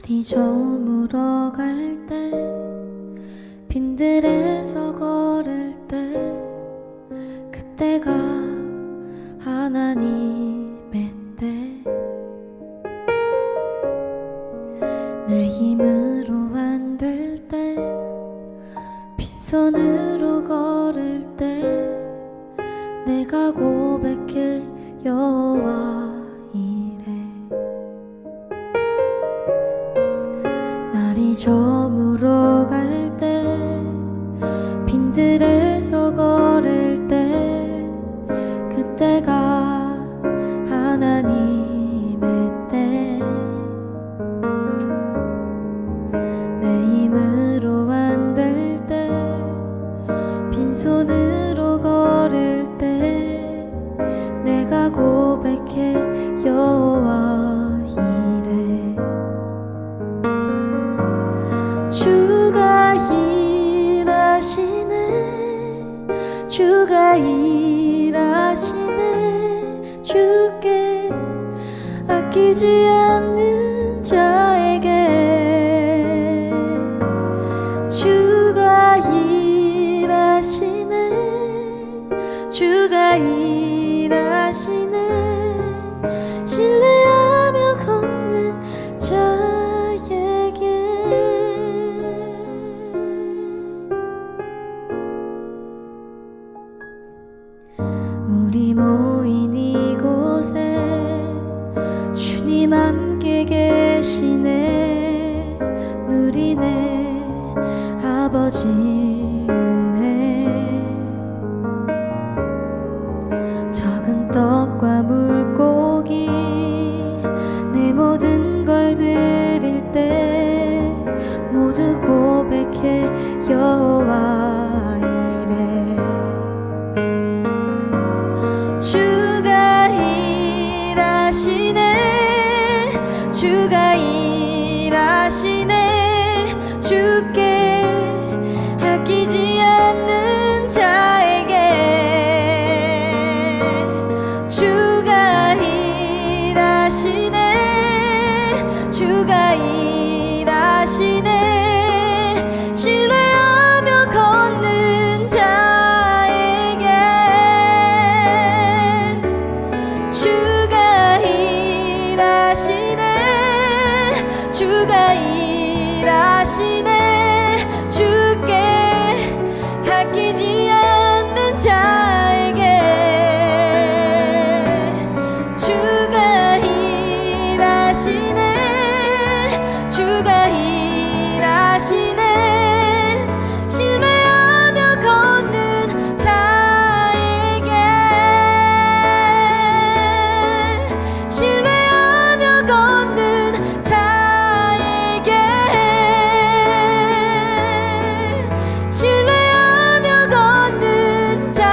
날이 저물어 갈 때 빈들에서 걸을 때 그때가 하나님의 때 내 힘으로 안 될 때 빈손으로 걸을 때 내가 고백해 여호와 저물어 갈 때 빈들에서 걸을 때 그때가 하나님의 때 내 힘으로 안 될 때 빈손으로 걸을 때 내가 고백해 여호와 주가 일하시네 주께 아끼지 않는 자에게 주가 일하시네 신뢰하며 걷는 자에게 우리 모인 이곳에 주님 함께 계시네 누리네 아버지 은혜 적은 떡과 물고기 내 모든 걸 드릴 때 모두 고백해 여호와 이래 주가 일하시네 주께 아끼지 않는 자에게 주가 일하시네 신뢰하며 걷는 자에게 주가 일하시네 주께 아끼지 않는 자에게 주가 일하시네 신뢰하며 걷는 자에게 신뢰하며 걷는 자에게 신뢰하며 걷는 자에게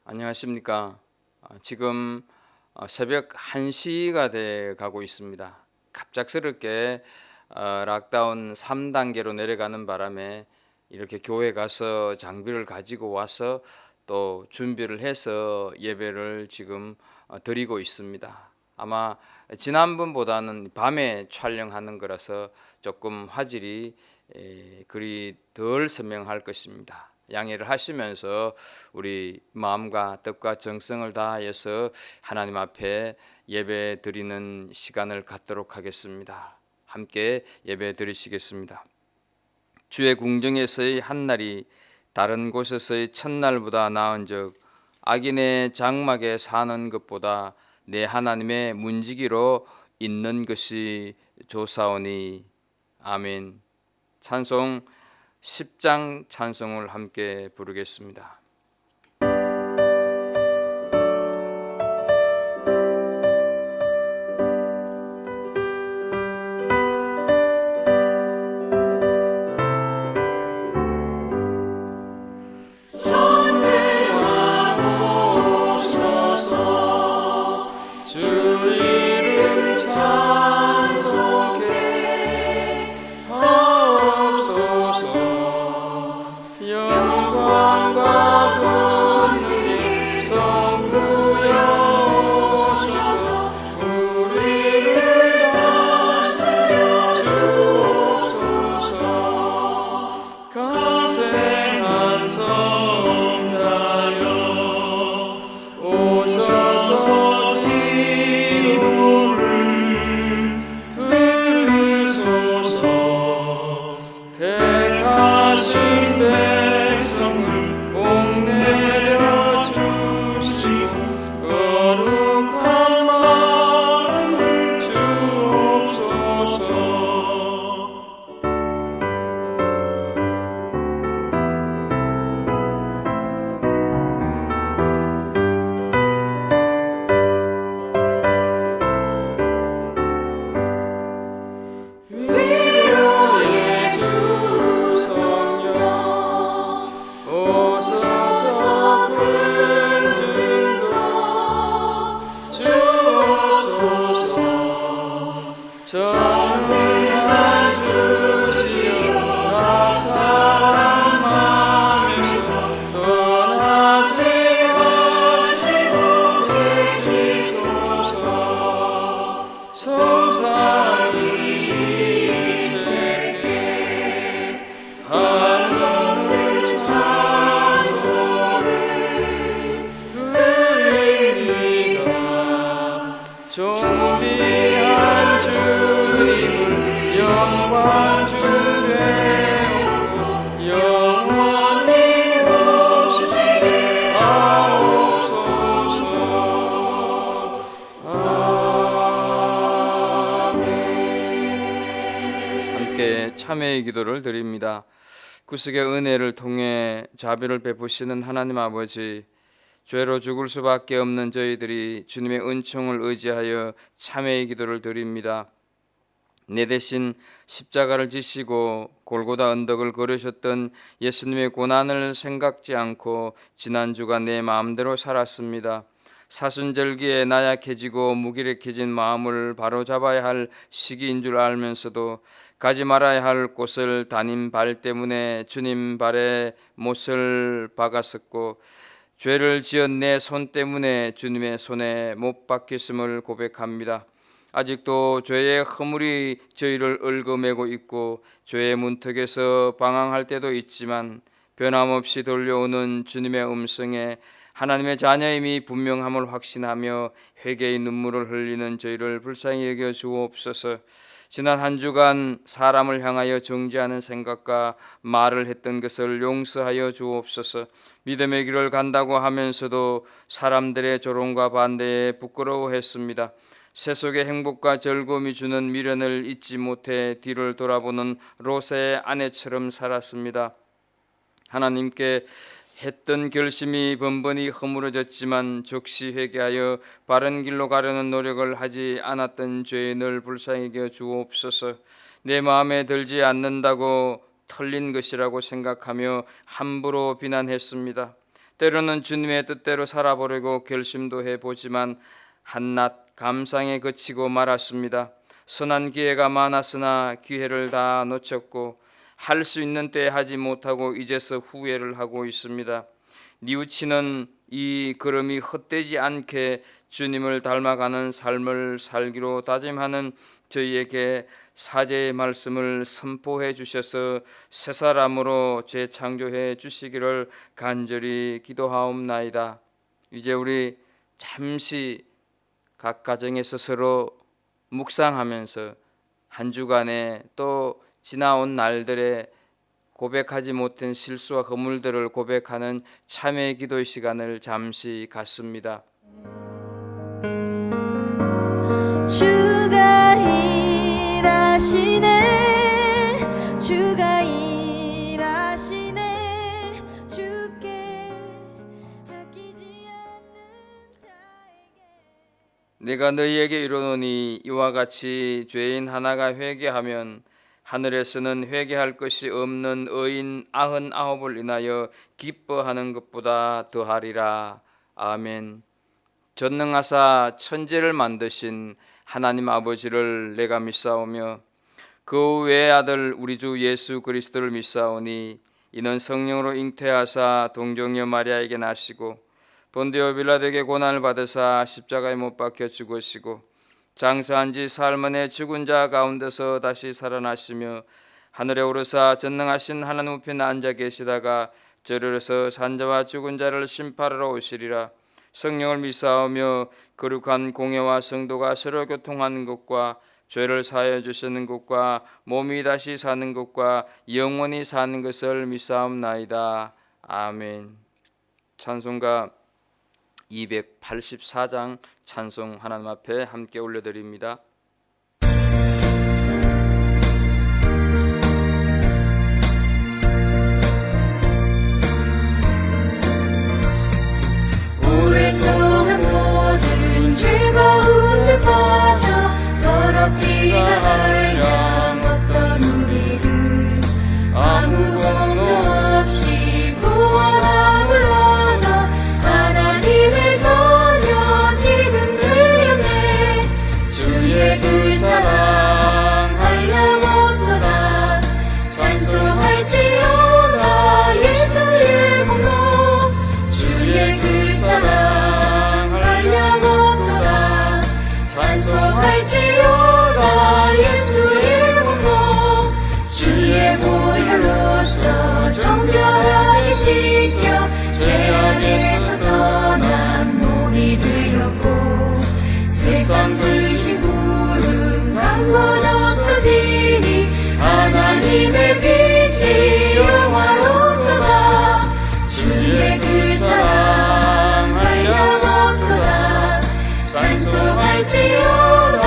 안녕하십니까. 지금 새벽 1시가 돼 가고 있습니다. 갑작스럽게 락다운 3단계로 내려가는 바람에 이렇게 교회 가서 장비를 가지고 와서 또 준비를 해서 예배를 지금 드리고 있습니다. 아마 지난번보다는 밤에 촬영하는 거라서 조금 화질이 그리 덜 선명할 것입니다. 양해를 하시면서 우리 마음과 뜻과 정성을 다하여서 하나님 앞에 예배 드리는 시간을 갖도록 하겠습니다. 함께 예배 드리시겠습니다. 주의 궁정에서의 한날이 다른 곳에서의 첫날보다 나은즉 악인의 장막에 사는 것보다 내 하나님의 문지기로 있는 것이 좋사오니 아멘. 찬송 10장 찬송을 함께 부르겠습니다. 참회의 기도를 드립니다. 구속의 은혜를 통해 자비를 베푸시는 하나님 아버지, 죄로 죽을 수밖에 없는 저희들이 주님의 은총을 의지하여 참회의 기도를 드립니다. 내 대신 십자가를 지시고 골고다 언덕을 걸으셨던 예수님의 고난을 생각지 않고 지난주가 내 마음대로 살았습니다. 사순절기에 나약해지고 무기력해진 마음을 바로잡아야 할 시기인 줄 알면서도 가지 말아야 할 곳을 담임 발 때문에 주님 발에 못을 박았었고, 죄를 지은 내 손 때문에 주님의 손에 못 박혔음을 고백합니다. 아직도 죄의 허물이 저희를 얽어매고 있고 죄의 문턱에서 방황할 때도 있지만, 변함없이 들려오는 주님의 음성에 하나님의 자녀임이 분명함을 확신하며 회개의 눈물을 흘리는 저희를 불쌍히 여겨 주옵소서. 지난 한 주간 사람을 향하여 정죄하는 생각과 말을 했던 것을 용서하여 주옵소서. 믿음의 길을 간다고 하면서도 사람들의 조롱과 반대에 부끄러워했습니다. 세속의 행복과 즐거움이 주는 미련을 잊지 못해 뒤를 돌아보는 롯의 아내처럼 살았습니다. 하나님께 했던 결심이 번번이 허물어졌지만 적시 회개하여 바른 길로 가려는 노력을 하지 않았던 죄에 늘 불쌍히 여겨 주옵소서. 내 마음에 들지 않는다고 틀린 것이라고 생각하며 함부로 비난했습니다. 때로는 주님의 뜻대로 살아보려고 결심도 해보지만 한낱 감상에 그치고 말았습니다. 선한 기회가 많았으나 기회를 다 놓쳤고 할 수 있는 때에 하지 못하고 이제서 후회를 하고 있습니다. 뉘우치는 이 걸음이 헛되지 않게 주님을 닮아가는 삶을 살기로 다짐하는 저희에게 사죄의 말씀을 선포해 주셔서 새 사람으로 재창조해 주시기를 간절히 기도하옵나이다. 이제 우리 잠시 각 가정에서 서로 묵상하면서 한 주간에 또 지나온 날들에 고백하지 못한 실수와 허물들을 고백하는 참회 기도의 시간을 잠시 갖습니다. 주가 일하시네, 주가 내가 너희에게 이르노니 이와 같이 죄인 하나가 회개하면 하늘에서는 회개할 것이 없는 의인 99을 인하여 기뻐하는 것보다 더하리라. 아멘. 전능하사 천지를 만드신 하나님 아버지를 내가 믿사오며 그 외아들 우리 주 예수 그리스도를 믿사오니 이는 성령으로 잉태하사 동정녀 마리아에게 나시고 본디오 빌라도에게 고난을 받으사 십자가에 못 박혀 죽으시고 장사한 지 사흘 만에 죽은 자 가운데서 다시 살아나시며 하늘에 오르사 전능하신 하나님 우편에 앉아 계시다가 저리로서 산자와 죽은 자를 심판하러 오시리라. 성령을 믿사오며 거룩한 공예와 성도가 서로 교통하는 것과 죄를 사하여 주시는 것과 몸이 다시 사는 것과 영원히 사는 것을 믿사옵나이다. 아멘. 찬송가 284장 찬송 하나님 앞에 함께 올려드립니다. 오랫동안 모든 죄가 훈에 빠져 더럽히가 한량 어떤 우리를 아무 공로 없이 구원함을 얻어 하나님의 자녀 지금 되었네. 주의 그 사랑 한량 없도다. 찬송할지어다 예수의 공로. 주의 그 사랑 한량 없도다. 찬송할지어다 예수의 공로. 주의 보혈로서 정결하게 씻겨 죄악에서 떠난 몸이 되었고 세상 근심 구름 강건 없어지니 하나님의 빛이 영화롭도다. 주의 그 사랑 한량 없도다. 찬송할지어다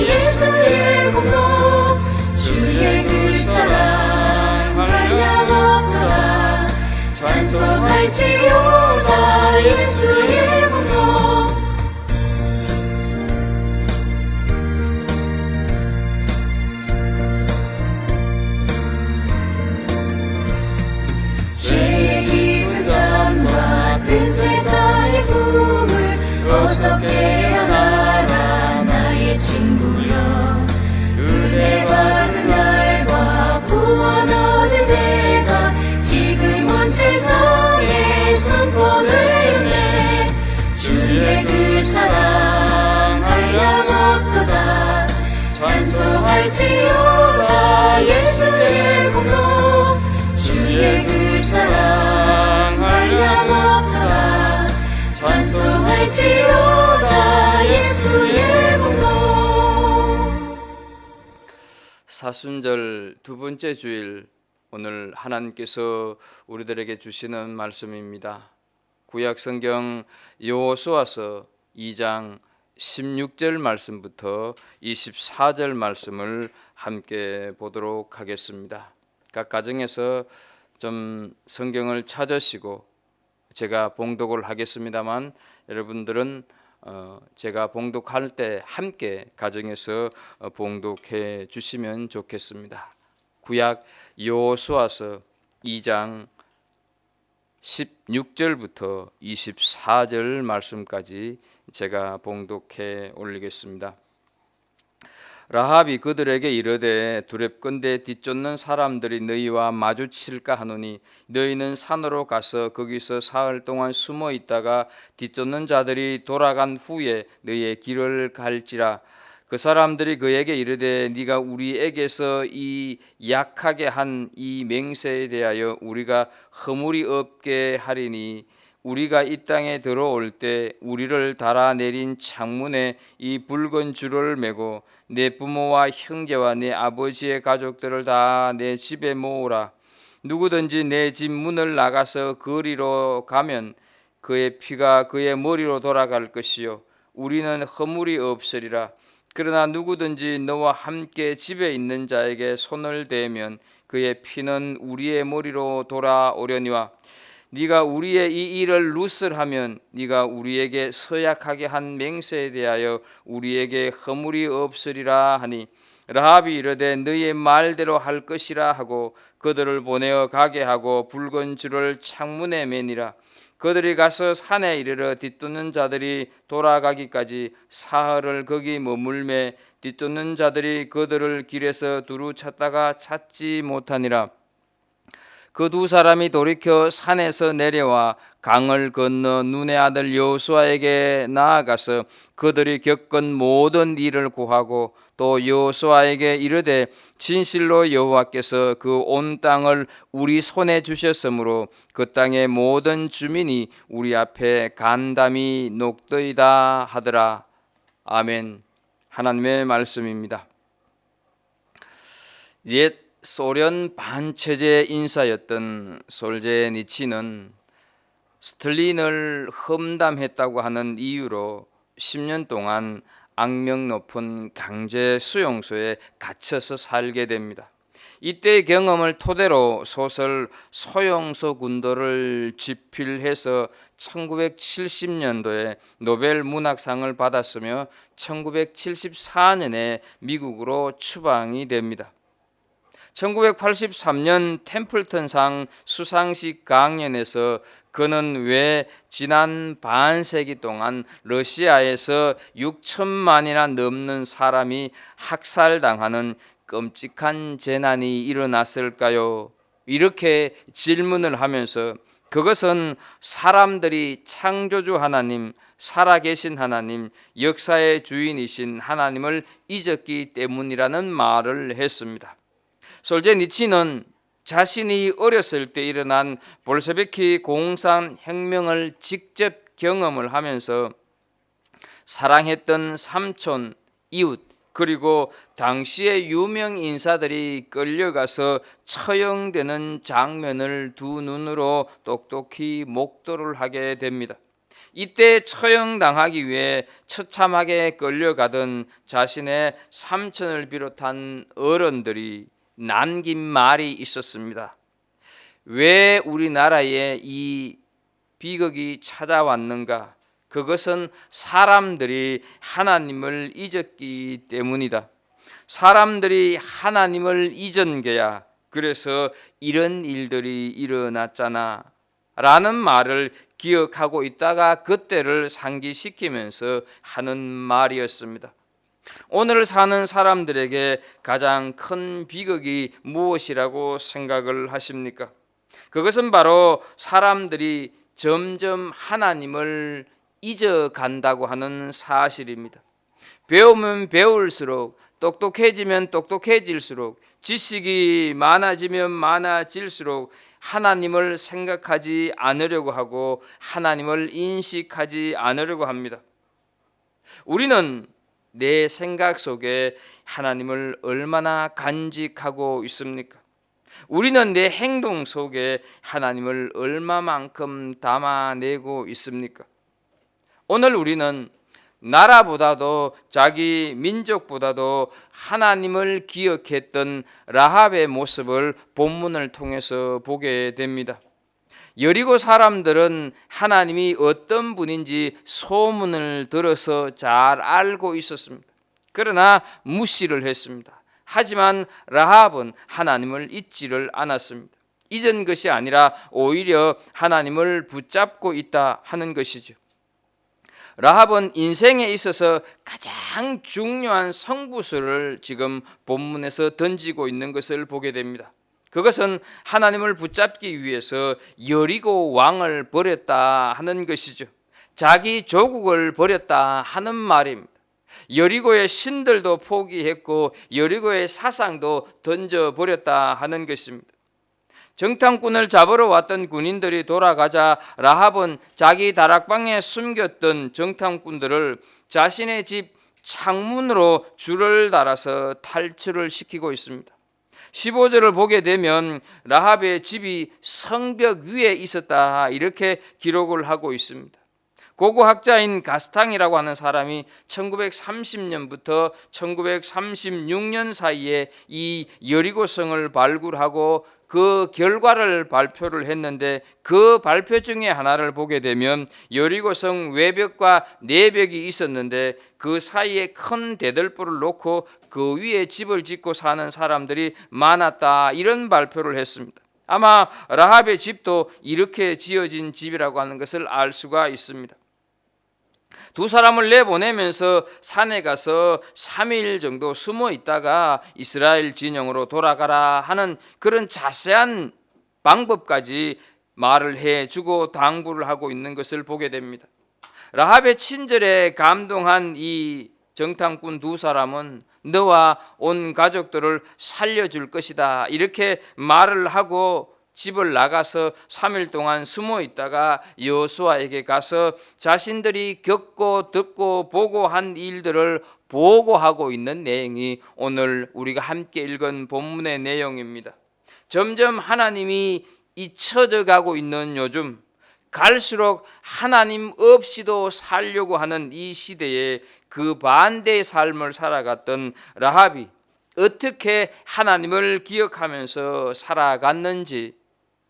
예수의 공로. 주의 그 사랑 한량 없도다. 찬송할지어다 예수의 공로. 죄의 깊은 잠과 뜬 세상의 꿈을 어서 깨어나라 나의 친구여. 은혜 받은 날과 구원 얻을 때가 지금 온 세상에 선포되네. 주의 그 사랑 한량 없도다. 찬송할지어다 예수의 공로. 주의 그 사랑 한량 없도다. 찬송할지어다 예수의 공로. 사순절 두 번째 주일, 오늘 하나님께서 우리들에게 주시는 말씀입니다. 구약성경 여호수아서 2장 16절 말씀부터 24절 말씀을 함께 보도록 하겠습니다. 각 가정에서 좀 성경을 찾으시고 제가 봉독을 하겠습니다만 여러분들은 제가 봉독할 때 함께 가정에서 봉독해 주시면 좋겠습니다. 구약 여호수아서 2장 16절부터 24절 말씀까지 제가 봉독해 올리겠습니다. 라합이 그들에게 이르되 두렵건대 뒤쫓는 사람들이 너희와 마주칠까 하노니 너희는 산으로 가서 거기서 사흘 동안 숨어 있다가 뒤쫓는 자들이 돌아간 후에 너희의 길을 갈지라. 그 사람들이 그에게 이르되 네가 우리에게서 이 약하게 한 이 맹세에 대하여 우리가 허물이 없게 하리니 우리가 이 땅에 들어올 때 우리를 달아내린 창문에 이 붉은 줄을 매고 내 부모와 형제와 내 아버지의 가족들을 다 내 집에 모으라. 누구든지 내 집 문을 나가서 거리로 가면 그의 피가 그의 머리로 돌아갈 것이요 우리는 허물이 없으리라. 그러나 누구든지 너와 함께 집에 있는 자에게 손을 대면 그의 피는 우리의 머리로 돌아오려니와 네가 우리의 이 일을 누설하면 네가 우리에게 서약하게 한 맹세에 대하여 우리에게 허물이 없으리라 하니 라합이 이르되 너희의 말대로 할 것이라 하고 그들을 보내어 가게 하고 붉은 줄을 창문에 매니라. 그들이 가서 산에 이르러 뒤쫓는 자들이 돌아가기까지 사흘을 거기 머물매 뒤쫓는 자들이 그들을 길에서 두루 찾다가 찾지 못하니라. 그 두 사람이 돌이켜 산에서 내려와 강을 건너 눈의 아들 여호수아에게 나아가서 그들이 겪은 모든 일을 고하고 또 여호수아에게 이르되 진실로 여호와께서 그 온 땅을 우리 손에 주셨으므로 그 땅의 모든 주민이 우리 앞에 간담이 녹더이다 하더라. 아멘. 하나님의 말씀입니다. 옛 소련 반체제 인사였던 솔제니치는 스탈린을 험담했다고 하는 이유로 10년 동안 악명 높은 강제 수용소에 갇혀서 살게 됩니다. 이때의 경험을 토대로 소설 소용소 군도를 집필해서 1970년도에 노벨 문학상을 받았으며 1974년에 미국으로 추방이 됩니다. 1983년 템플턴상 수상식 강연에서 그는 왜 지난 반세기 동안 러시아에서 6천만이나 넘는 사람이 학살당하는 끔찍한 재난이 일어났을까요? 이렇게 질문을 하면서 그것은 사람들이 창조주 하나님, 살아계신 하나님, 역사의 주인이신 하나님을 잊었기 때문이라는 말을 했습니다. 솔제니치는 자신이 어렸을 때 일어난 볼셰비키 공산혁명을 직접 경험을 하면서 사랑했던 삼촌, 이웃, 그리고 당시의 유명 인사들이 끌려가서 처형되는 장면을 두 눈으로 똑똑히 목도를 하게 됩니다. 이때 처형당하기 위해 처참하게 끌려가던 자신의 삼촌을 비롯한 어른들이 남긴 말이 있었습니다. 왜 우리나라에 이 비극이 찾아왔는가? 그것은 사람들이 하나님을 잊었기 때문이다. 사람들이 하나님을 잊은 게야. 그래서 이런 일들이 일어났잖아. 라는 말을 기억하고 있다가 그때를 상기시키면서 하는 말이었습니다. 오늘 사는 사람들에게 가장 큰 비극이 무엇이라고 생각을 하십니까? 그것은 바로 사람들이 점점 하나님을 잊어간다고 하는 사실입니다. 배우면 배울수록, 똑똑해지면 똑똑해질수록, 지식이 많아지면 많아질수록 하나님을 생각하지 않으려고 하고 하나님을 인식하지 않으려고 합니다. 우리는 내 생각 속에 하나님을 얼마나 간직하고 있습니까? 우리는 내 행동 속에 하나님을 얼마만큼 담아내고 있습니까? 오늘 우리는 나라보다도 자기 민족보다도 하나님을 기억했던 라합의 모습을 본문을 통해서 보게 됩니다. 여리고 사람들은 하나님이 어떤 분인지 소문을 들어서 잘 알고 있었습니다. 그러나 무시를 했습니다. 하지만 라합은 하나님을 잊지를 않았습니다. 잊은 것이 아니라 오히려 하나님을 붙잡고 있다 하는 것이죠. 라합은 인생에 있어서 가장 중요한 성부수를 지금 본문에서 던지고 있는 것을 보게 됩니다. 그것은 하나님을 붙잡기 위해서 여리고 왕을 버렸다 하는 것이죠. 자기 조국을 버렸다 하는 말입니다. 여리고의 신들도 포기했고 여리고의 사상도 던져버렸다 하는 것입니다. 정탐꾼을 잡으러 왔던 군인들이 돌아가자 라합은 자기 다락방에 숨겼던 정탐꾼들을 자신의 집 창문으로 줄을 달아서 탈출을 시키고 있습니다. 15절을 보게 되면 라합의 집이 성벽 위에 있었다 이렇게 기록을 하고 있습니다. 고고학자인 가스탕이라고 하는 사람이 1930년부터 1936년 사이에 이 여리고성을 발굴하고 그 결과를 발표를 했는데, 그 발표 중에 하나를 보게 되면 여리고성 외벽과 내벽이 있었는데 그 사이에 큰 대들보를 놓고 그 위에 집을 짓고 사는 사람들이 많았다, 이런 발표를 했습니다. 아마 라합의 집도 이렇게 지어진 집이라고 하는 것을 알 수가 있습니다. 두 사람을 내보내면서 산에 가서 3일 정도 숨어 있다가 이스라엘 진영으로 돌아가라 하는 그런 자세한 방법까지 말을 해주고 당부를 하고 있는 것을 보게 됩니다. 라합의 친절에 감동한 이 정탐꾼 두 사람은 너와 온 가족들을 살려줄 것이다, 이렇게 말을 하고 집을 나가서 3일 동안 숨어 있다가 여호수아에게 가서 자신들이 겪고 듣고 보고 한 일들을 보고하고 있는 내용이 오늘 우리가 함께 읽은 본문의 내용입니다. 점점 하나님이 잊혀져 가고 있는 요즘, 갈수록 하나님 없이도 살려고 하는 이 시대에 그 반대의 삶을 살아갔던 라합이 어떻게 하나님을 기억하면서 살아갔는지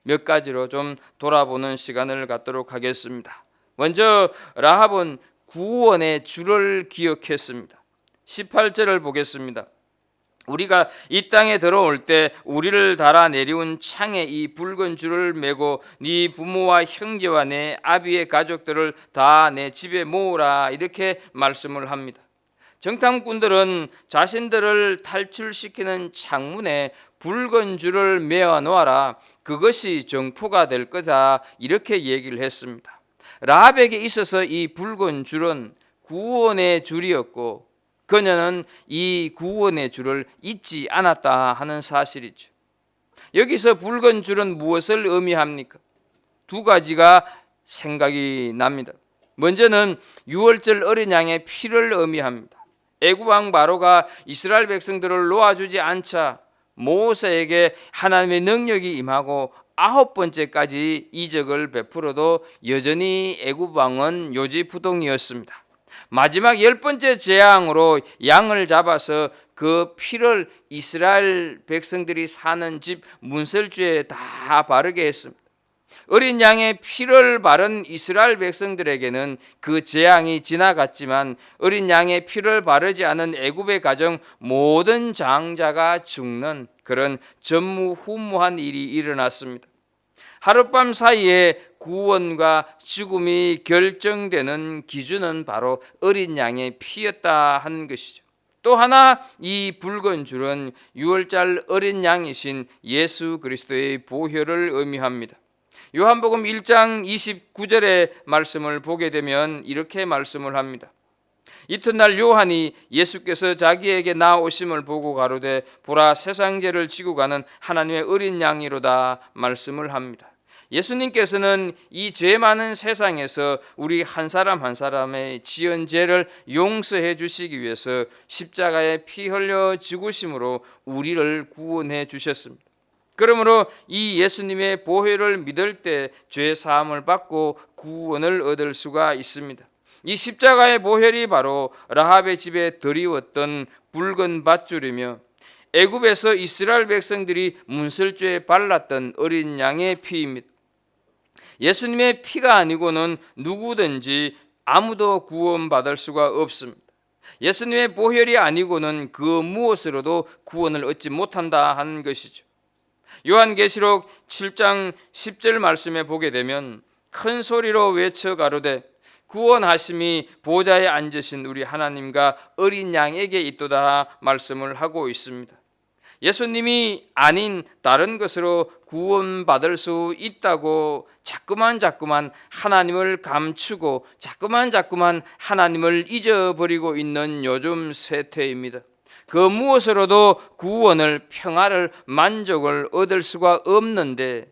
몇 가지로 좀 돌아보는 시간을 갖도록 하겠습니다. 먼저 라합은 구원의 주를 기억했습니다. 18절을 보겠습니다. 우리가 이 땅에 들어올 때 우리를 달아 내리운 창에 이 붉은 줄을 메고 네 부모와 형제와 내 아비의 가족들을 다 내 집에 모으라, 이렇게 말씀을 합니다. 정탐꾼들은 자신들을 탈출시키는 창문에 붉은 줄을 메어 놓아라, 그것이 정포가 될 거다, 이렇게 얘기를 했습니다. 라합에게 있어서 이 붉은 줄은 구원의 줄이었고 그녀는 이 구원의 줄을 잊지 않았다 하는 사실이죠. 여기서 붉은 줄은 무엇을 의미합니까? 두 가지가 생각이 납니다. 먼저는 유월절 어린 양의 피를 의미합니다. 애굽 왕 바로가 이스라엘 백성들을 놓아주지 않자 모세에게 하나님의 능력이 임하고 9번째까지 이적을 베풀어도 여전히 애굽 왕은 요지부동이었습니다. 마지막 10번째 재앙으로 양을 잡아서 그 피를 이스라엘 백성들이 사는 집 문설주에 다 바르게 했습니다. 어린 양의 피를 바른 이스라엘 백성들에게는 그 재앙이 지나갔지만 어린 양의 피를 바르지 않은 애굽의 가정 모든 장자가 죽는 그런 전무후무한 일이 일어났습니다. 하룻밤 사이에 구원과 죽음이 결정되는 기준은 바로 어린 양의 피였다 하는 것이죠. 또 하나 이 붉은 줄은 유월절 어린 양이신 예수 그리스도의 보혈을 의미합니다. 요한복음 1장 29절의 말씀을 보게 되면 이렇게 말씀을 합니다. 이튿날 요한이 예수께서 자기에게 나오심을 보고 가로되 보라, 세상 죄를 지고 가는 하나님의 어린 양이로다 말씀을 합니다. 예수님께서는 이 죄 많은 세상에서 우리 한 사람 한 사람의 지은 죄를 용서해 주시기 위해서 십자가에 피 흘려 죽으심으로 우리를 구원해 주셨습니다. 그러므로 이 예수님의 보혈을 믿을 때 죄 사함을 받고 구원을 얻을 수가 있습니다. 이 십자가의 보혈이 바로 라합의 집에 드리웠던 붉은 밧줄이며 애굽에서 이스라엘 백성들이 문설주에 발랐던 어린 양의 피입니다. 예수님의 피가 아니고는 누구든지 아무도 구원받을 수가 없습니다. 예수님의 보혈이 아니고는 그 무엇으로도 구원을 얻지 못한다 하는 것이죠. 요한계시록 7장 10절 말씀에 보게 되면 큰 소리로 외쳐 가로되 구원하심이 보좌에 앉으신 우리 하나님과 어린 양에게 있도다 말씀을 하고 있습니다. 예수님이 아닌 다른 것으로 구원받을 수 있다고 자꾸만 하나님을 감추고 자꾸만 하나님을 잊어버리고 있는 요즘 세태입니다. 그 무엇으로도 구원을, 평화를, 만족을 얻을 수가 없는데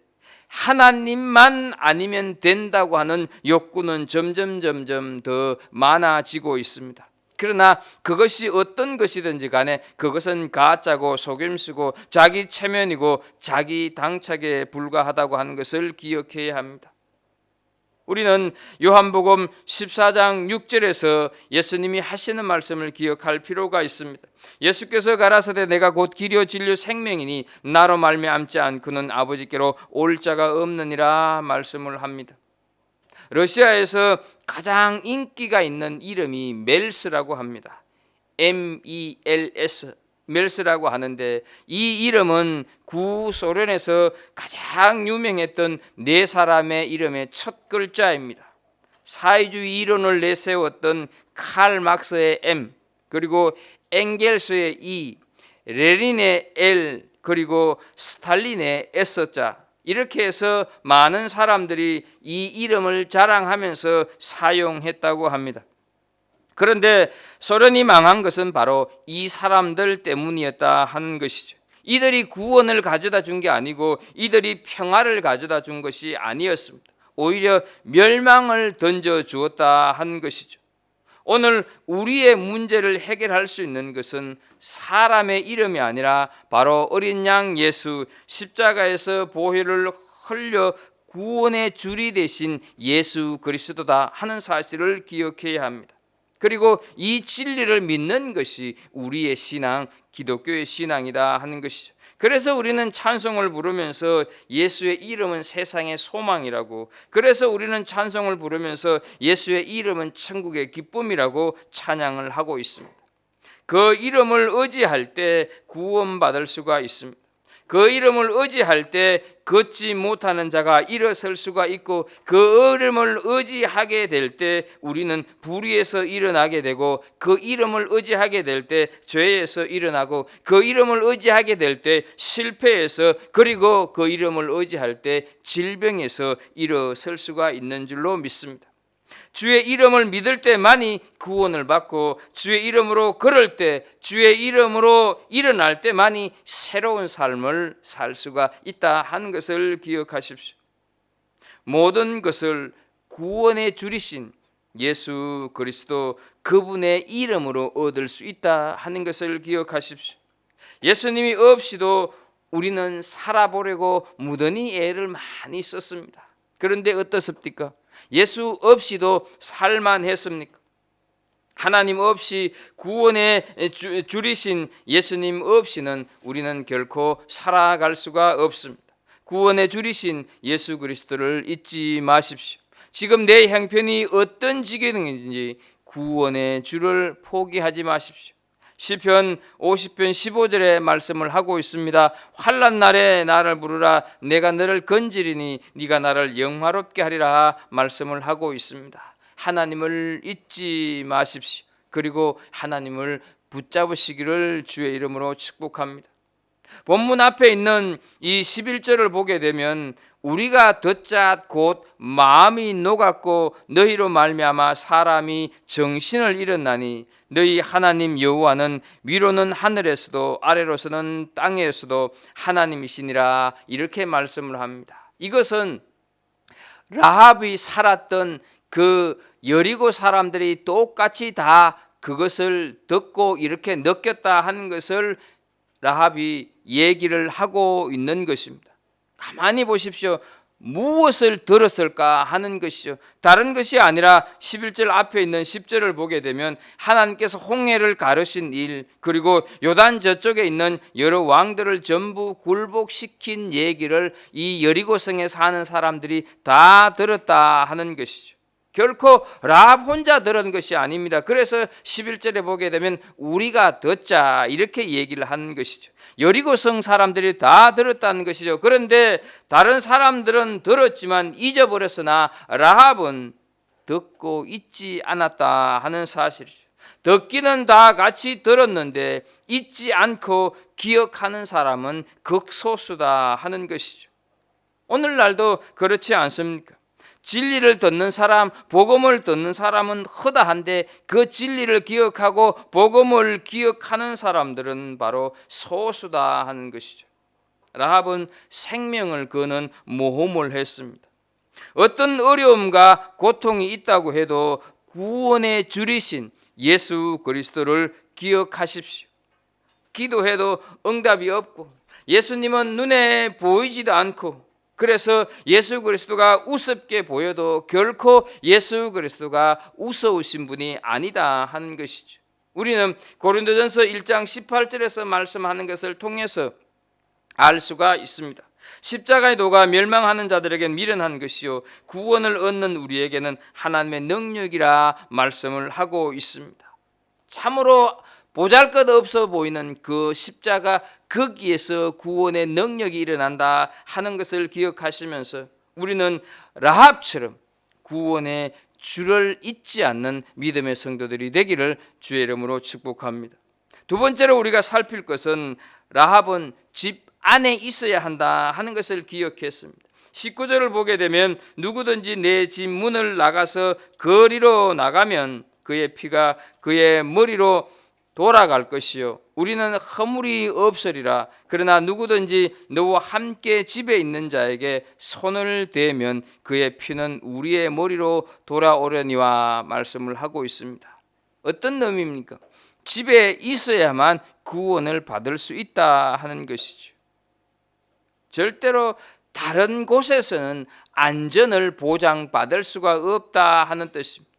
하나님만 아니면 된다고 하는 욕구는 점점 더 많아지고 있습니다. 그러나 그것이 어떤 것이든지 간에 그것은 가짜고 속임수고 자기 체면이고 자기 당착에 불과하다고 하는 것을 기억해야 합니다. 우리는 요한복음 14장 6절에서 예수님이 하시는 말씀을 기억할 필요가 있습니다. 예수께서 가라사대 내가 곧 길이요 진리요 생명이니 나로 말미암지 않고는 아버지께로 올 자가 없느니라 말씀을 합니다. 러시아에서 가장 인기가 있는 이름이 멜스라고 합니다. MELS, 멜스라고 하는데 이 이름은 구소련에서 가장 유명했던 네 사람의 이름의 첫 글자입니다. 사회주의 이론을 내세웠던 칼 막스의 M, 그리고 엥겔스의 E, 레닌의 L, 그리고 스탈린의 S자, 이렇게 해서 많은 사람들이 이 이름을 자랑하면서 사용했다고 합니다. 그런데 소련이 망한 것은 바로 이 사람들 때문이었다 하는 것이죠. 이들이 구원을 가져다 준 게 아니고 이들이 평화를 가져다 준 것이 아니었습니다. 오히려 멸망을 던져 주었다 하는 것이죠. 오늘 우리의 문제를 해결할 수 있는 것은 사람의 이름이 아니라 바로 어린 양 예수, 십자가에서 보혈을 흘려 구원의 주리 되신 예수 그리스도다 하는 사실을 기억해야 합니다. 그리고 이 진리를 믿는 것이 우리의 신앙, 기독교의 신앙이다 하는 것이죠. 그래서 우리는 찬송을 부르면서 예수의 이름은 세상의 소망이라고, 그래서 우리는 찬송을 부르면서 예수의 이름은 천국의 기쁨이라고 찬양을 하고 있습니다. 그 이름을 의지할 때 구원받을 수가 있습니다. 그 이름을 의지할 때 걷지 못하는 자가 일어설 수가 있고, 그 이름을 의지하게 될 때 우리는 불의에서 일어나게 되고, 그 이름을 의지하게 될 때 죄에서 일어나고, 그 이름을 의지하게 될 때 실패에서, 그리고 그 이름을 의지할 때 질병에서 일어설 수가 있는 줄로 믿습니다. 주의 이름을 믿을 때만이 구원을 받고, 주의 이름으로 걸을 때, 주의 이름으로 일어날 때만이 새로운 삶을 살 수가 있다 하는 것을 기억하십시오. 모든 것을 구원의 주리신 예수 그리스도 그분의 이름으로 얻을 수 있다 하는 것을 기억하십시오. 예수님이 없이도 우리는 살아보려고 무던히 애를 많이 썼습니다. 그런데 어떻습니까? 예수 없이도 살만했습니까? 하나님 없이 구원의 주리신 예수님 없이는 우리는 결코 살아갈 수가 없습니다. 구원의 주리신 예수 그리스도를 잊지 마십시오. 지금 내 형편이 어떤 지경인지 구원의 주를 포기하지 마십시오. 시편 50편 15절에 말씀을 하고 있습니다. 환난 날에 나를 부르라, 내가 너를 건지리니 네가 나를 영화롭게 하리라 말씀을 하고 있습니다. 하나님을 잊지 마십시오. 그리고 하나님을 붙잡으시기를 주의 이름으로 축복합니다. 본문 앞에 있는 이 11절을 보게 되면 우리가 듣자 곧 마음이 녹았고 너희로 말미암아 사람이 정신을 잃었나니 너희 하나님 여호와는 위로는 하늘에서도 아래로서는 땅에서도 하나님이시니라, 이렇게 말씀을 합니다. 이것은 라합이 살았던 그 여리고 사람들이 똑같이 다 그것을 듣고 이렇게 느꼈다 하는 것을 라합이 얘기를 하고 있는 것입니다. 가만히 보십시오. 무엇을 들었을까 하는 것이죠. 다른 것이 아니라 11절 앞에 있는 10절을 보게 되면 하나님께서 홍해를 가르신 일, 그리고 요단 저쪽에 있는 여러 왕들을 전부 굴복시킨 얘기를 이 여리고성에 사는 사람들이 다 들었다 하는 것이죠. 결코 라합 혼자 들은 것이 아닙니다. 그래서 11절에 보게 되면 우리가 듣자 이렇게 얘기를 하는 것이죠. 여리고성 사람들이 다 들었다는 것이죠. 그런데 다른 사람들은 들었지만 잊어버렸으나 라합은 듣고 잊지 않았다 하는 사실이죠. 듣기는 다 같이 들었는데 잊지 않고 기억하는 사람은 극소수다 하는 것이죠. 오늘날도 그렇지 않습니까? 진리를 듣는 사람, 복음을 듣는 사람은 허다한데 그 진리를 기억하고 복음을 기억하는 사람들은 바로 소수다 하는 것이죠. 라합은 생명을 거는 모험을 했습니다. 어떤 어려움과 고통이 있다고 해도 구원의 주리신 예수 그리스도를 기억하십시오. 기도해도 응답이 없고 예수님은 눈에 보이지도 않고, 그래서 예수 그리스도가 우습게 보여도 결코 예수 그리스도가 우스우신 분이 아니다 하는 것이죠. 우리는 고린도전서 1장 18절에서 말씀하는 것을 통해서 알 수가 있습니다. 십자가의 도가 멸망하는 자들에게는 미련한 것이요 구원을 얻는 우리에게는 하나님의 능력이라 말씀을 하고 있습니다. 참으로 보잘것없어 보이는 그 십자가 거기에서 구원의 능력이 일어난다 하는 것을 기억하시면서 우리는 라합처럼 구원의 줄을 잇지 않는 믿음의 성도들이 되기를 주의 이름으로 축복합니다. 두 번째로 우리가 살필 것은 라합은 집 안에 있어야 한다 하는 것을 기억했습니다. 19절을 보게 되면 누구든지 내 집 문을 나가서 거리로 나가면 그의 피가 그의 머리로 돌아갈 것이요 우리는 허물이 없으리라. 그러나 누구든지 너와 함께 집에 있는 자에게 손을 대면 그의 피는 우리의 머리로 돌아오려니와 말씀을 하고 있습니다. 어떤 의미입니까? 집에 있어야만 구원을 받을 수 있다 하는 것이죠. 절대로 다른 곳에서는 안전을 보장받을 수가 없다 하는 뜻입니다.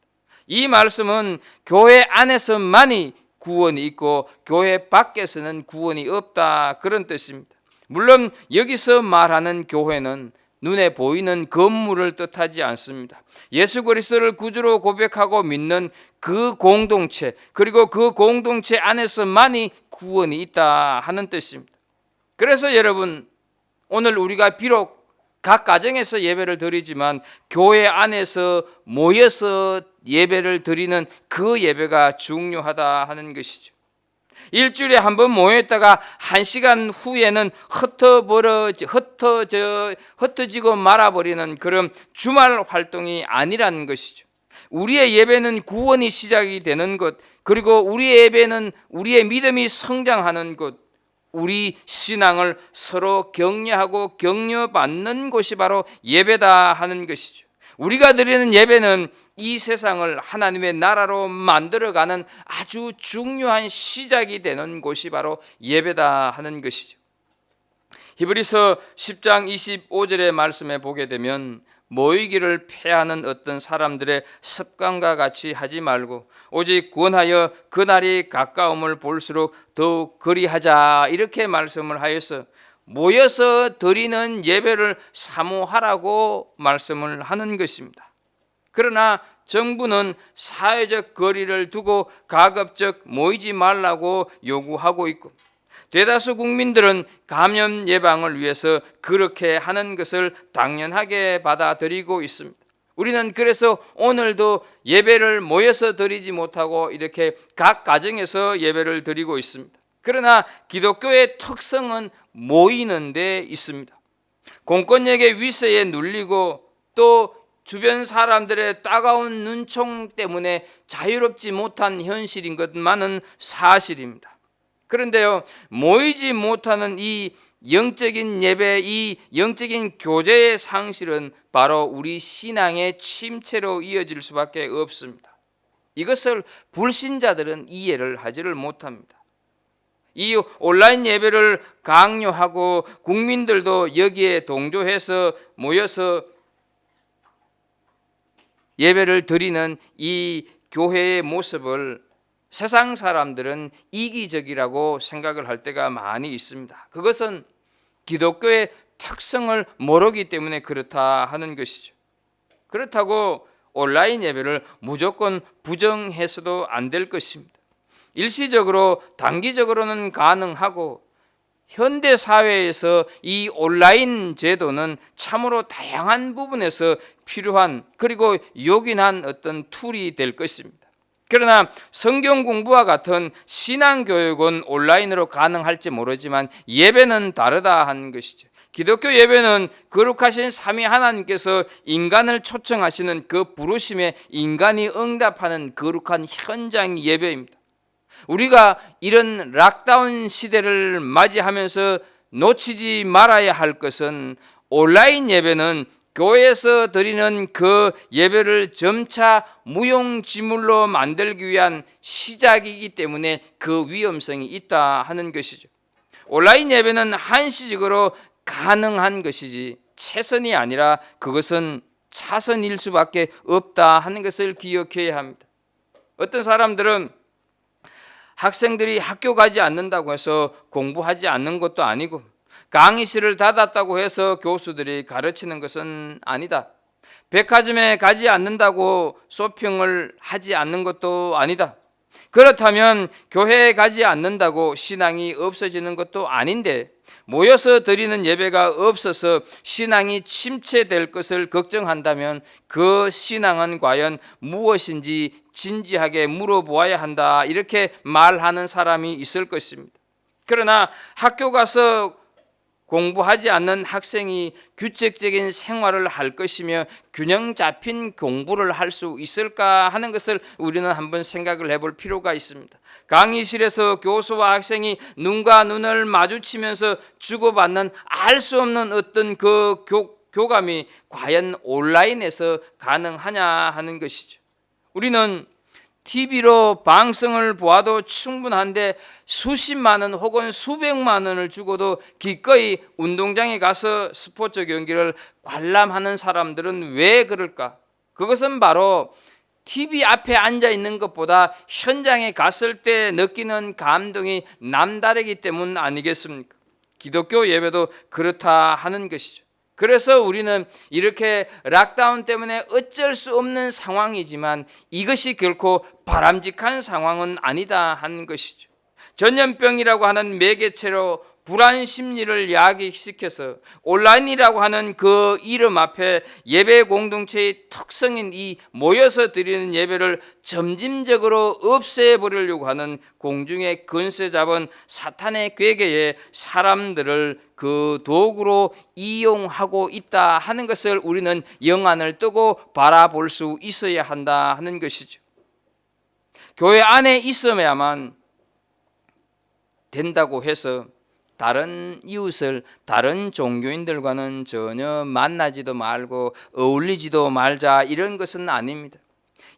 이 말씀은 교회 안에서만이 구원이 있고 교회 밖에서는 구원이 없다 그런 뜻입니다. 물론 여기서 말하는 교회는 눈에 보이는 건물을 뜻하지 않습니다. 예수 그리스도를 구주로 고백하고 믿는 그 공동체, 그리고 그 공동체 안에서만이 구원이 있다 하는 뜻입니다. 그래서 여러분, 오늘 우리가 비록 각 가정에서 예배를 드리지만 교회 안에서 모여서 예배를 드리는 그 예배가 중요하다 하는 것이죠. 일주일에 한 번 모여있다가 1시간 후에는 흩어지고 말아버리는 그런 주말 활동이 아니라는 것이죠. 우리의 예배는 구원이 시작이 되는 것, 그리고 우리의 예배는 우리의 믿음이 성장하는 것, 우리 신앙을 서로 격려하고 격려받는 곳이 바로 예배다 하는 것이죠. 우리가 드리는 예배는 이 세상을 하나님의 나라로 만들어가는 아주 중요한 시작이 되는 곳이 바로 예배다 하는 것이죠. 히브리서 10장 25절의 말씀에 보게 되면 모이기를 패하는 어떤 사람들의 습관과 같이 하지 말고 오직 구원하여 그날이 가까움을 볼수록 더욱 그리하자 이렇게 말씀을 하여서 모여서 드리는 예배를 사모하라고 말씀을 하는 것입니다. 그러나 정부는 사회적 거리를 두고 가급적 모이지 말라고 요구하고 있고 대다수 국민들은 감염 예방을 위해서 그렇게 하는 것을 당연하게 받아들이고 있습니다. 우리는 그래서 오늘도 예배를 모여서 드리지 못하고 이렇게 각 가정에서 예배를 드리고 있습니다. 그러나 기독교의 특성은 모이는 데 있습니다. 공권력의 위세에 눌리고 또 주변 사람들의 따가운 눈총 때문에 자유롭지 못한 현실인 것만은 사실입니다. 그런데요, 모이지 못하는 이 영적인 예배, 이 영적인 교제의 상실은 바로 우리 신앙의 침체로 이어질 수밖에 없습니다. 이것을 불신자들은 이해를 하지를 못합니다. 이 온라인 예배를 강요하고 국민들도 여기에 동조해서 모여서 예배를 드리는 이 교회의 모습을 세상 사람들은 이기적이라고 생각을 할 때가 많이 있습니다. 그것은 기독교의 특성을 모르기 때문에 그렇다 하는 것이죠. 그렇다고 온라인 예배를 무조건 부정해서도 안 될 것입니다. 일시적으로 단기적으로는 가능하고 현대 사회에서 이 온라인 제도는 참으로 다양한 부분에서 필요한 그리고 요긴한 어떤 툴이 될 것입니다. 그러나 성경 공부와 같은 신앙 교육은 온라인으로 가능할지 모르지만 예배는 다르다 하는 것이죠. 기독교 예배는 거룩하신 삼위 하나님께서 인간을 초청하시는 그 부르심에 인간이 응답하는 거룩한 현장 예배입니다. 우리가 이런 락다운 시대를 맞이하면서 놓치지 말아야 할 것은 온라인 예배는 교회에서 드리는 그 예배를 점차 무용지물로 만들기 위한 시작이기 때문에 그 위험성이 있다 하는 것이죠. 온라인 예배는 한시적으로 가능한 것이지 최선이 아니라 그것은 차선일 수밖에 없다 하는 것을 기억해야 합니다. 어떤 사람들은 학생들이 학교 가지 않는다고 해서 공부하지 않는 것도 아니고, 강의실을 닫았다고 해서 교수들이 가르치는 것은 아니다. 백화점에 가지 않는다고 쇼핑을 하지 않는 것도 아니다. 그렇다면 교회에 가지 않는다고 신앙이 없어지는 것도 아닌데, 모여서 드리는 예배가 없어서 신앙이 침체될 것을 걱정한다면 그 신앙은 과연 무엇인지 진지하게 물어보아야 한다, 이렇게 말하는 사람이 있을 것입니다. 그러나 학교 가서 공부하지 않는 학생이 규칙적인 생활을 할 것이며 균형 잡힌 공부를 할 수 있을까 하는 것을 우리는 한번 생각을 해볼 필요가 있습니다. 강의실에서 교수와 학생이 눈과 눈을 마주치면서 주고받는 알 수 없는 어떤 그 교감이 과연 온라인에서 가능하냐 하는 것이죠. 우리는 TV로 방송을 보아도 충분한데 수십만 원 혹은 수백만 원을 주고도 기꺼이 운동장에 가서 스포츠 경기를 관람하는 사람들은 왜 그럴까? 그것은 바로 TV 앞에 앉아 있는 것보다 현장에 갔을 때 느끼는 감동이 남다르기 때문 아니겠습니까? 기독교 예배도 그렇다 하는 것이죠. 그래서 우리는 이렇게 락다운 때문에 어쩔 수 없는 상황이지만 이것이 결코 바람직한 상황은 아니다 하는 것이죠. 전염병이라고 하는 매개체로 불안 심리를 야기시켜서 온라인이라고 하는 그 이름 앞에 예배 공동체의 특성인 이 모여서 드리는 예배를 점진적으로 없애버리려고 하는 공중의 권세 잡은 사탄의 괴계에 사람들을 그 도구로 이용하고 있다 하는 것을 우리는 영안을 뜨고 바라볼 수 있어야 한다 하는 것이죠. 교회 안에 있어야만 된다고 해서 다른 이웃을 다른 종교인들과는 전혀 만나지도 말고 어울리지도 말자, 이런 것은 아닙니다.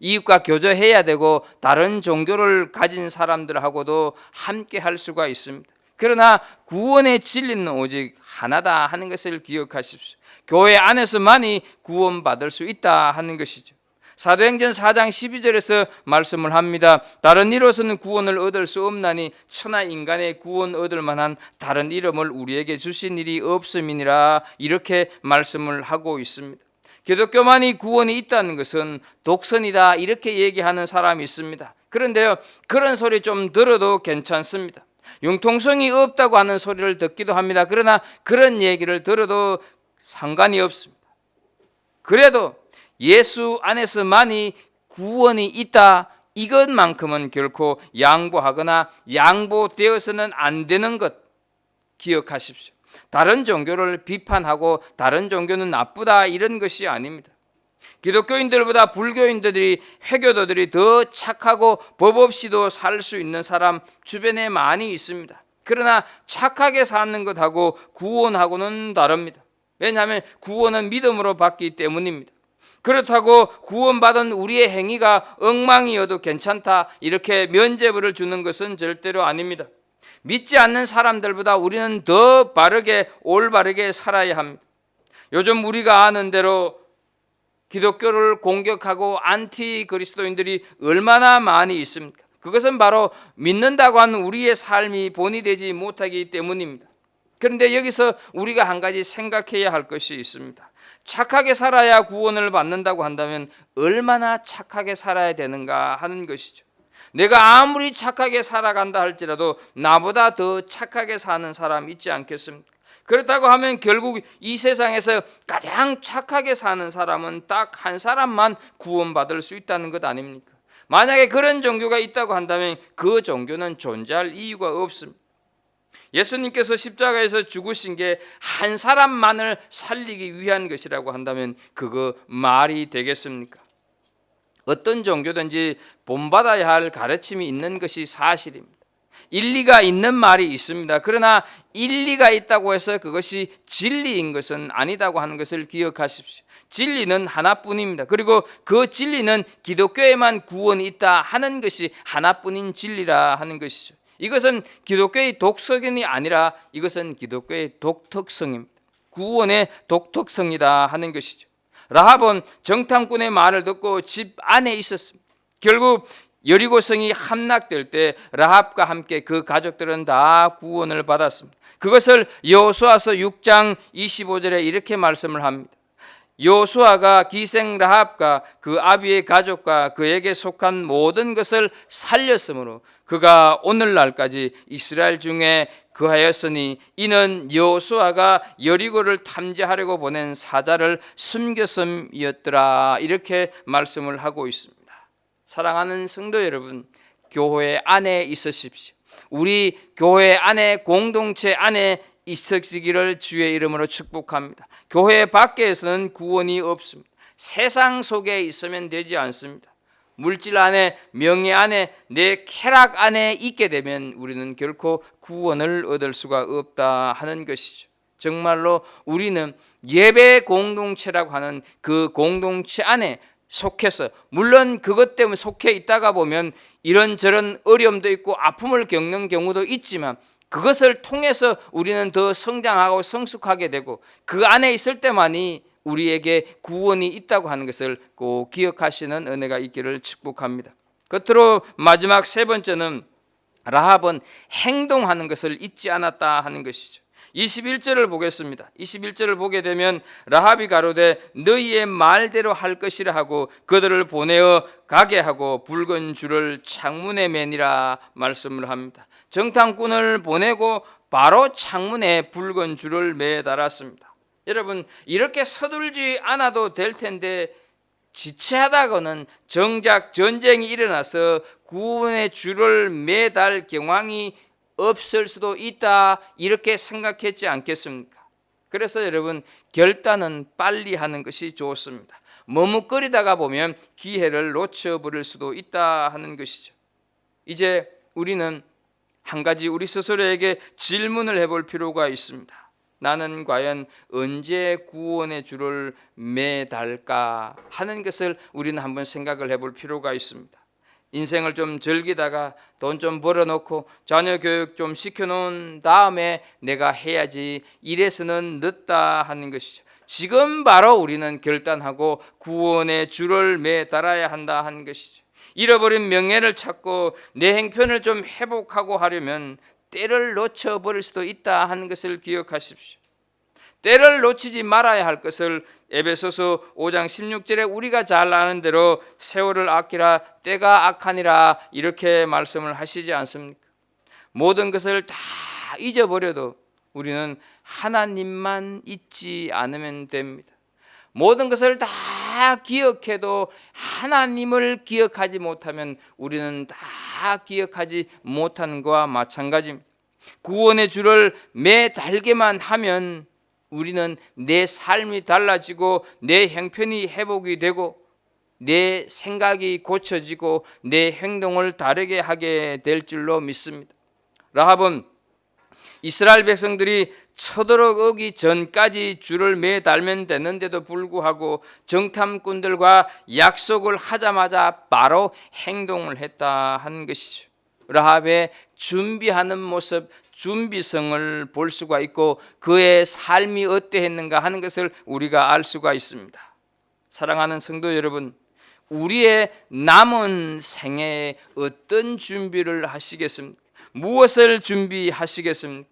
이웃과 교제해야 되고 다른 종교를 가진 사람들하고도 함께 할 수가 있습니다. 그러나 구원의 진리는 오직 하나다 하는 것을 기억하십시오. 교회 안에서만이 구원받을 수 있다 하는 것이죠. 사도행전 4장 12절에서 말씀을 합니다. 다른 이로서는 구원을 얻을 수 없나니 천하 인간의 구원 얻을 만한 다른 이름을 우리에게 주신 일이 없음이니라, 이렇게 말씀을 하고 있습니다. 기독교만이 구원이 있다는 것은 독선이다, 이렇게 얘기하는 사람이 있습니다. 그런데요, 그런 소리 좀 들어도 괜찮습니다. 융통성이 없다고 하는 소리를 듣기도 합니다. 그러나 그런 얘기를 들어도 상관이 없습니다. 그래도 예수 안에서만이 구원이 있다, 이것만큼은 결코 양보하거나 양보되어서는 안 되는 것 기억하십시오. 다른 종교를 비판하고 다른 종교는 나쁘다, 이런 것이 아닙니다. 기독교인들보다 불교인들이, 회교도들이 더 착하고 법 없이도 살 수 있는 사람 주변에 많이 있습니다. 그러나 착하게 사는 것하고 구원하고는 다릅니다. 왜냐하면 구원은 믿음으로 받기 때문입니다. 그렇다고 구원받은 우리의 행위가 엉망이어도 괜찮다, 이렇게 면죄부를 주는 것은 절대로 아닙니다. 믿지 않는 사람들보다 우리는 더 바르게 올바르게 살아야 합니다. 요즘 우리가 아는 대로 기독교를 공격하고 안티 그리스도인들이 얼마나 많이 있습니까? 그것은 바로 믿는다고 하는 우리의 삶이 본이 되지 못하기 때문입니다. 그런데 여기서 우리가 한 가지 생각해야 할 것이 있습니다. 착하게 살아야 구원을 받는다고 한다면 얼마나 착하게 살아야 되는가 하는 것이죠. 내가 아무리 착하게 살아간다 할지라도 나보다 더 착하게 사는 사람 있지 않겠습니까? 그렇다고 하면 결국 이 세상에서 가장 착하게 사는 사람은 딱 한 사람만 구원받을 수 있다는 것 아닙니까? 만약에 그런 종교가 있다고 한다면 그 종교는 존재할 이유가 없습니다. 예수님께서 십자가에서 죽으신 게 한 사람만을 살리기 위한 것이라고 한다면 그거 말이 되겠습니까? 어떤 종교든지 본받아야 할 가르침이 있는 것이 사실입니다. 일리가 있는 말이 있습니다. 그러나 일리가 있다고 해서 그것이 진리인 것은 아니다고 하는 것을 기억하십시오. 진리는 하나뿐입니다. 그리고 그 진리는 기독교에만 구원이 있다 하는 것이 하나뿐인 진리라 하는 것이죠. 이것은 기독교의 독서견이 아니라 이것은 기독교의 독특성입니다. 구원의 독특성이다 하는 것이죠. 라합은 정탐꾼의 말을 듣고 집 안에 있었습니다. 결국 여리고성이 함락될 때 라합과 함께 그 가족들은 다 구원을 받았습니다. 그것을 여호수아서 6장 25절에 이렇게 말씀을 합니다. 여호수아가 기생 라합과 그 아비의 가족과 그에게 속한 모든 것을 살렸으므로 그가 오늘날까지 이스라엘 중에 거하였으니 이는 여호수아가 여리고를 탐지하려고 보낸 사자를 숨겼음이었더라. 이렇게 말씀을 하고 있습니다. 사랑하는 성도 여러분, 교회 안에 있으십시오. 우리 교회 안에, 공동체 안에 있으시기를 주의 이름으로 축복합니다. 교회 밖에서는 구원이 없습니다. 세상 속에 있으면 되지 않습니다. 물질 안에, 명예 안에, 내 쾌락 안에 있게 되면 우리는 결코 구원을 얻을 수가 없다 하는 것이죠. 정말로 우리는 예배 공동체라고 하는 그 공동체 안에 속해서, 물론 그것 때문에 속해 있다가 보면 이런저런 어려움도 있고 아픔을 겪는 경우도 있지만 그것을 통해서 우리는 더 성장하고 성숙하게 되고 그 안에 있을 때만이 우리에게 구원이 있다고 하는 것을 꼭 기억하시는 은혜가 있기를 축복합니다. 끝으로 마지막 세 번째는 라합은 행동하는 것을 잊지 않았다 하는 것이죠. 21절을 보겠습니다. 21절을 보게 되면 라합이 가로되 너희의 말대로 할 것이라 하고 그들을 보내어 가게 하고 붉은 줄을 창문에 매니라 말씀을 합니다. 정탐꾼을 보내고 바로 창문에 붉은 줄을 매달았습니다. 여러분, 이렇게 서둘지 않아도 될 텐데 지체하다가는 정작 전쟁이 일어나서 구원의 줄을 매달 경황이 없을 수도 있다, 이렇게 생각했지 않겠습니까? 그래서 여러분, 결단은 빨리 하는 것이 좋습니다. 머뭇거리다가 보면 기회를 놓쳐버릴 수도 있다 하는 것이죠. 이제 우리는 한 가지 우리 스스로에게 질문을 해볼 필요가 있습니다. 나는 과연 언제 구원의 줄을 매달까 하는 것을 우리는 한번 생각을 해볼 필요가 있습니다. 인생을 좀 즐기다가 돈 좀 벌어놓고 자녀 교육 좀 시켜놓은 다음에 내가 해야지, 이래서는 늦다 하는 것이죠. 지금 바로 우리는 결단하고 구원의 줄을 매달아야 한다 하는 것이죠. 잃어버린 명예를 찾고 내 행편을 좀 회복하고 하려면 때를 놓쳐버릴 수도 있다 하는 것을 기억하십시오. 때를 놓치지 말아야 할 것을 에베소서 5장 16절에 우리가 잘 아는 대로 세월을 아끼라 때가 악하니라 이렇게 말씀을 하시지 않습니까? 모든 것을 다 잊어버려도 우리는 하나님만 잊지 않으면 됩니다. 모든 것을 다 기억해도 하나님을 기억하지 못하면 우리는 다 기억하지 못하는 것과 마찬가지입니다. 구원의 줄을 매달게만 하면 우리는 내 삶이 달라지고 내 형편이 회복이 되고 내 생각이 고쳐지고 내 행동을 다르게 하게 될 줄로 믿습니다. 라합은 이스라엘 백성들이 쳐들어오기 전까지 줄을 매달면 되는데도 불구하고 정탐꾼들과 약속을 하자마자 바로 행동을 했다 하는 것이죠. 라합의 준비하는 모습, 준비성을 볼 수가 있고 그의 삶이 어떠했는가 하는 것을 우리가 알 수가 있습니다. 사랑하는 성도 여러분, 우리의 남은 생애에 어떤 준비를 하시겠습니까? 무엇을 준비하시겠습니까?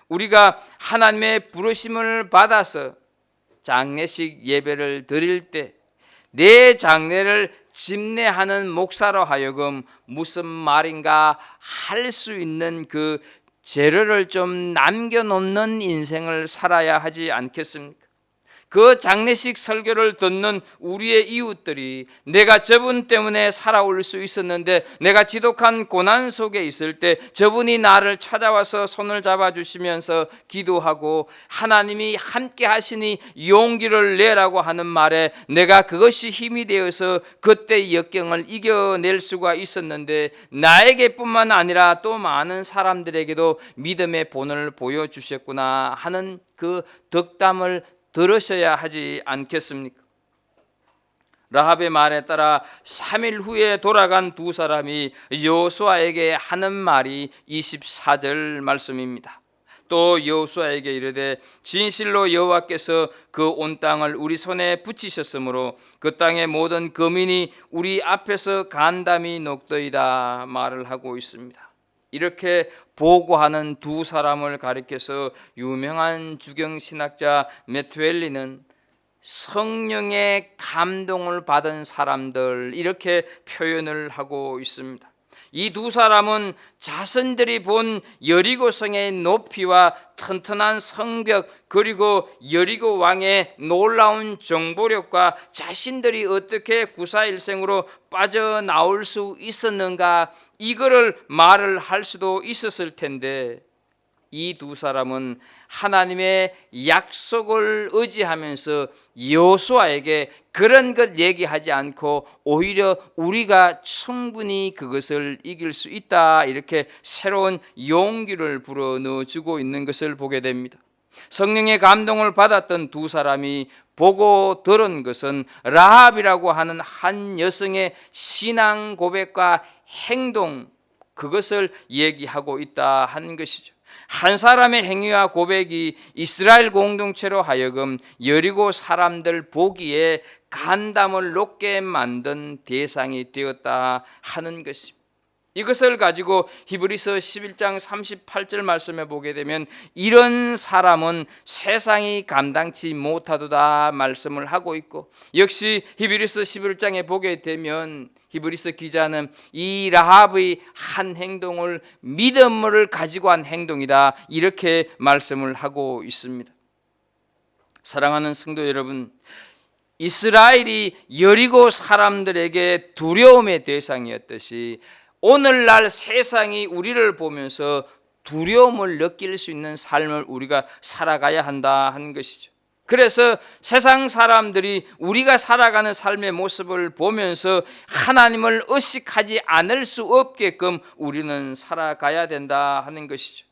우리가 하나님의 부르심을 받아서 장례식 예배를 드릴 때 내 장례를 집례하는 목사로 하여금 무슨 말인가 할 수 있는 그 재료를 좀 남겨놓는 인생을 살아야 하지 않겠습니까? 그 장례식 설교를 듣는 우리의 이웃들이 내가 저분 때문에 살아올 수 있었는데 내가 지독한 고난 속에 있을 때 저분이 나를 찾아와서 손을 잡아주시면서 기도하고 하나님이 함께 하시니 용기를 내라고 하는 말에 내가 그것이 힘이 되어서 그때 역경을 이겨낼 수가 있었는데 나에게뿐만 아니라 또 많은 사람들에게도 믿음의 본을 보여주셨구나 하는 그 덕담을 들으셔야 하지 않겠습니까? 라합의 말에 따라 3일 후에 돌아간 두 사람이 여호수아에게 하는 말이 24절 말씀입니다. 또 여호수아에게 이르되 진실로 여호와께서 그 온 땅을 우리 손에 붙이셨으므로 그 땅의 모든 거민이 우리 앞에서 간담이 녹더이다 말을 하고 있습니다. 이렇게 보고하는 두 사람을 가리켜서 유명한 주경신학자 메투엘리는 성령의 감동을 받은 사람들 이렇게 표현을 하고 있습니다. 이 두 사람은 자신들이 본 여리고성의 높이와 튼튼한 성벽 그리고 여리고 왕의 놀라운 정보력과 자신들이 어떻게 구사일생으로 빠져나올 수 있었는가 이거를 말을 할 수도 있었을 텐데 이 두 사람은 하나님의 약속을 의지하면서 여호수아에게 그런 것 얘기하지 않고 오히려 우리가 충분히 그것을 이길 수 있다 이렇게 새로운 용기를 불어넣어주고 있는 것을 보게 됩니다. 성령의 감동을 받았던 두 사람이 보고 들은 것은 라합이라고 하는 한 여성의 신앙 고백과 행동 그것을 얘기하고 있다 하는 것이죠. 한 사람의 행위와 고백이 이스라엘 공동체로 하여금 여리고 사람들 보기에 간담을 놓게 만든 대상이 되었다 하는 것입니다. 이것을 가지고 히브리서 11장 38절 말씀에 보게 되면 이런 사람은 세상이 감당치 못하도다 말씀을 하고 있고 역시 히브리서 11장에 보게 되면 히브리서 기자는 이 라합의 한 행동을 믿음을 가지고 한 행동이다 이렇게 말씀을 하고 있습니다. 사랑하는 성도 여러분, 이스라엘이 여리고 사람들에게 두려움의 대상이었듯이 오늘날 세상이 우리를 보면서 두려움을 느낄 수 있는 삶을 우리가 살아가야 한다 하는 것이죠. 그래서 세상 사람들이 우리가 살아가는 삶의 모습을 보면서 하나님을 의식하지 않을 수 없게끔 우리는 살아가야 된다 하는 것이죠.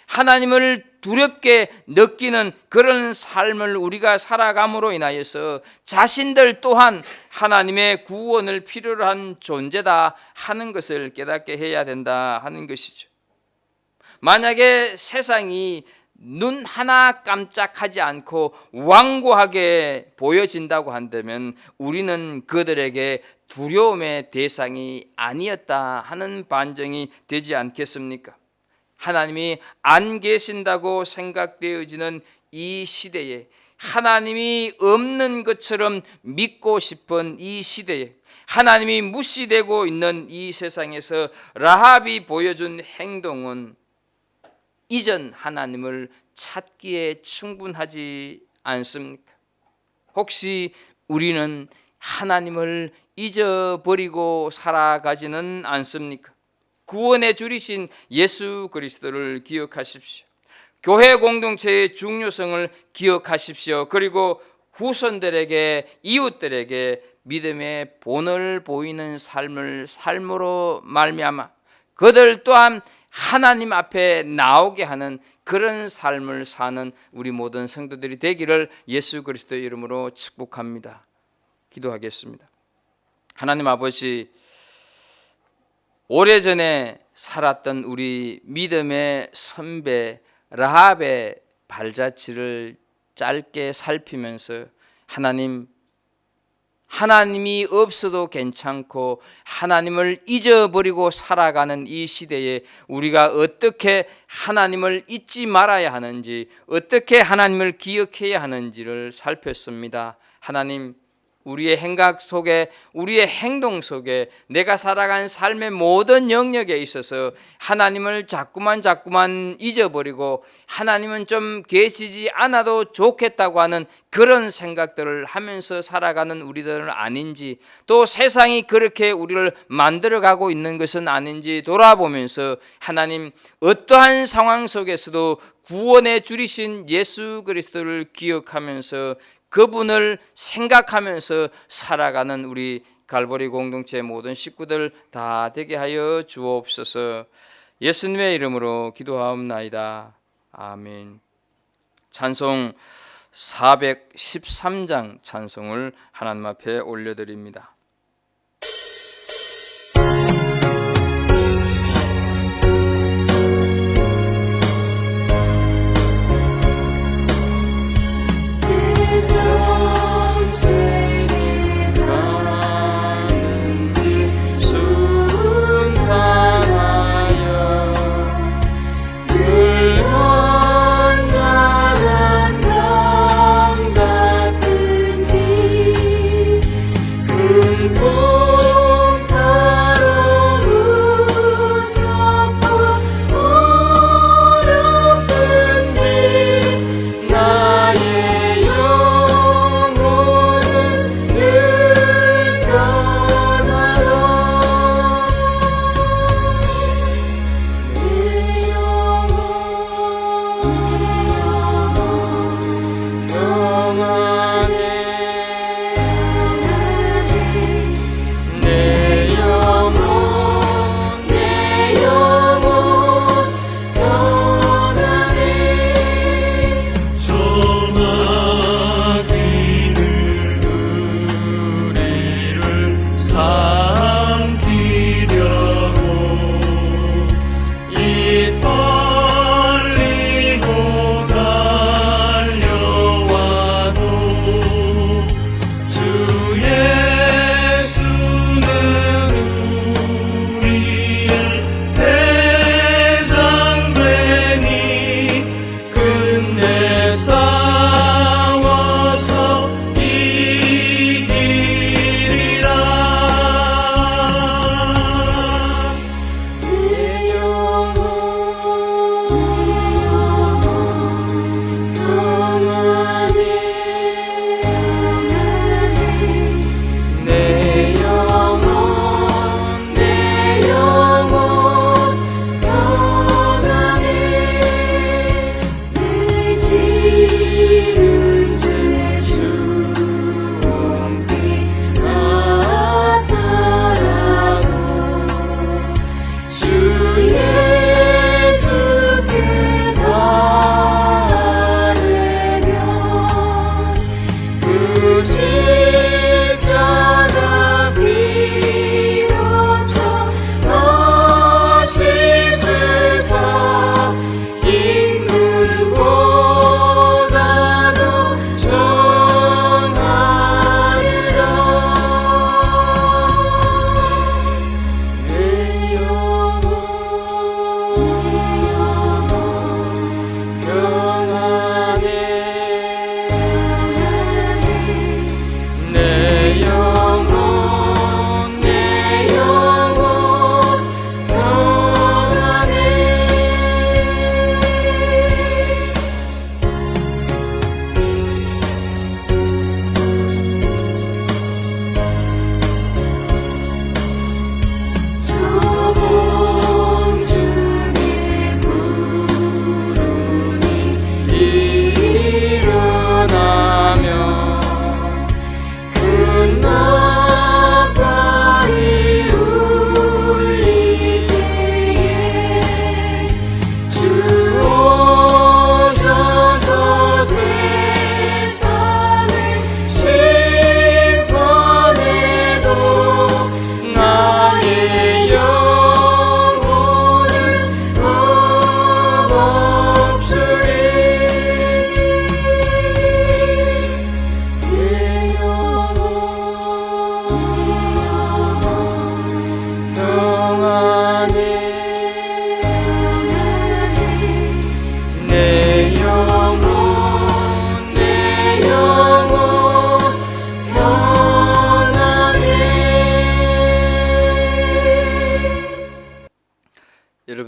하나님을 두렵게 느끼는 그런 삶을 우리가 살아감으로 인하여서 자신들 또한 하나님의 구원을 필요로 한 존재다 하는 것을 깨닫게 해야 된다 하는 것이죠. 만약에 세상이 눈 하나 깜짝하지 않고 완고하게 보여진다고 한다면 우리는 그들에게 두려움의 대상이 아니었다 하는 반증이 되지 않겠습니까? 하나님이 안 계신다고 생각되어지는 이 시대에 하나님이 없는 것처럼 믿고 싶은 이 시대에 하나님이 무시되고 있는 이 세상에서 라합이 보여준 행동은 이전 하나님을 찾기에 충분하지 않습니까? 혹시 우리는 하나님을 잊어버리고 살아가지는 않습니까? 구원해 주리신 예수 그리스도를 기억하십시오. 교회 공동체의 중요성을 기억하십시오. 그리고 후손들에게 이웃들에게 믿음의 본을 보이는 삶으로 말미암아 그들 또한 하나님 앞에 나오게 하는 그런 삶을 사는 우리 모든 성도들이 되기를 예수 그리스도의 이름으로 축복합니다. 기도하겠습니다. 하나님 아버지, 오래전에 살았던 우리 믿음의 선배 라합의 발자취를 짧게 살피면서 하나님이 없어도 괜찮고 하나님을 잊어버리고 살아가는 이 시대에 우리가 어떻게 하나님을 잊지 말아야 하는지, 어떻게 하나님을 기억해야 하는지를 살폈습니다. 하나님, 우리의 행각 속에, 우리의 행동 속에, 내가 살아간 삶의 모든 영역에 있어서 하나님을 자꾸만 잊어버리고 하나님은 좀 계시지 않아도 좋겠다고 하는 그런 생각들을 하면서 살아가는 우리들은 아닌지, 또 세상이 그렇게 우리를 만들어가고 있는 것은 아닌지 돌아보면서 하나님, 어떠한 상황 속에서도 구원해 주리신 예수 그리스도를 기억하면서 그분을 생각하면서 살아가는 우리 갈보리 공동체 모든 식구들 다 되게 하여 주옵소서. 예수님의 이름으로 기도하옵나이다. 아멘. 찬송 413장 찬송을 하나님 앞에 올려드립니다.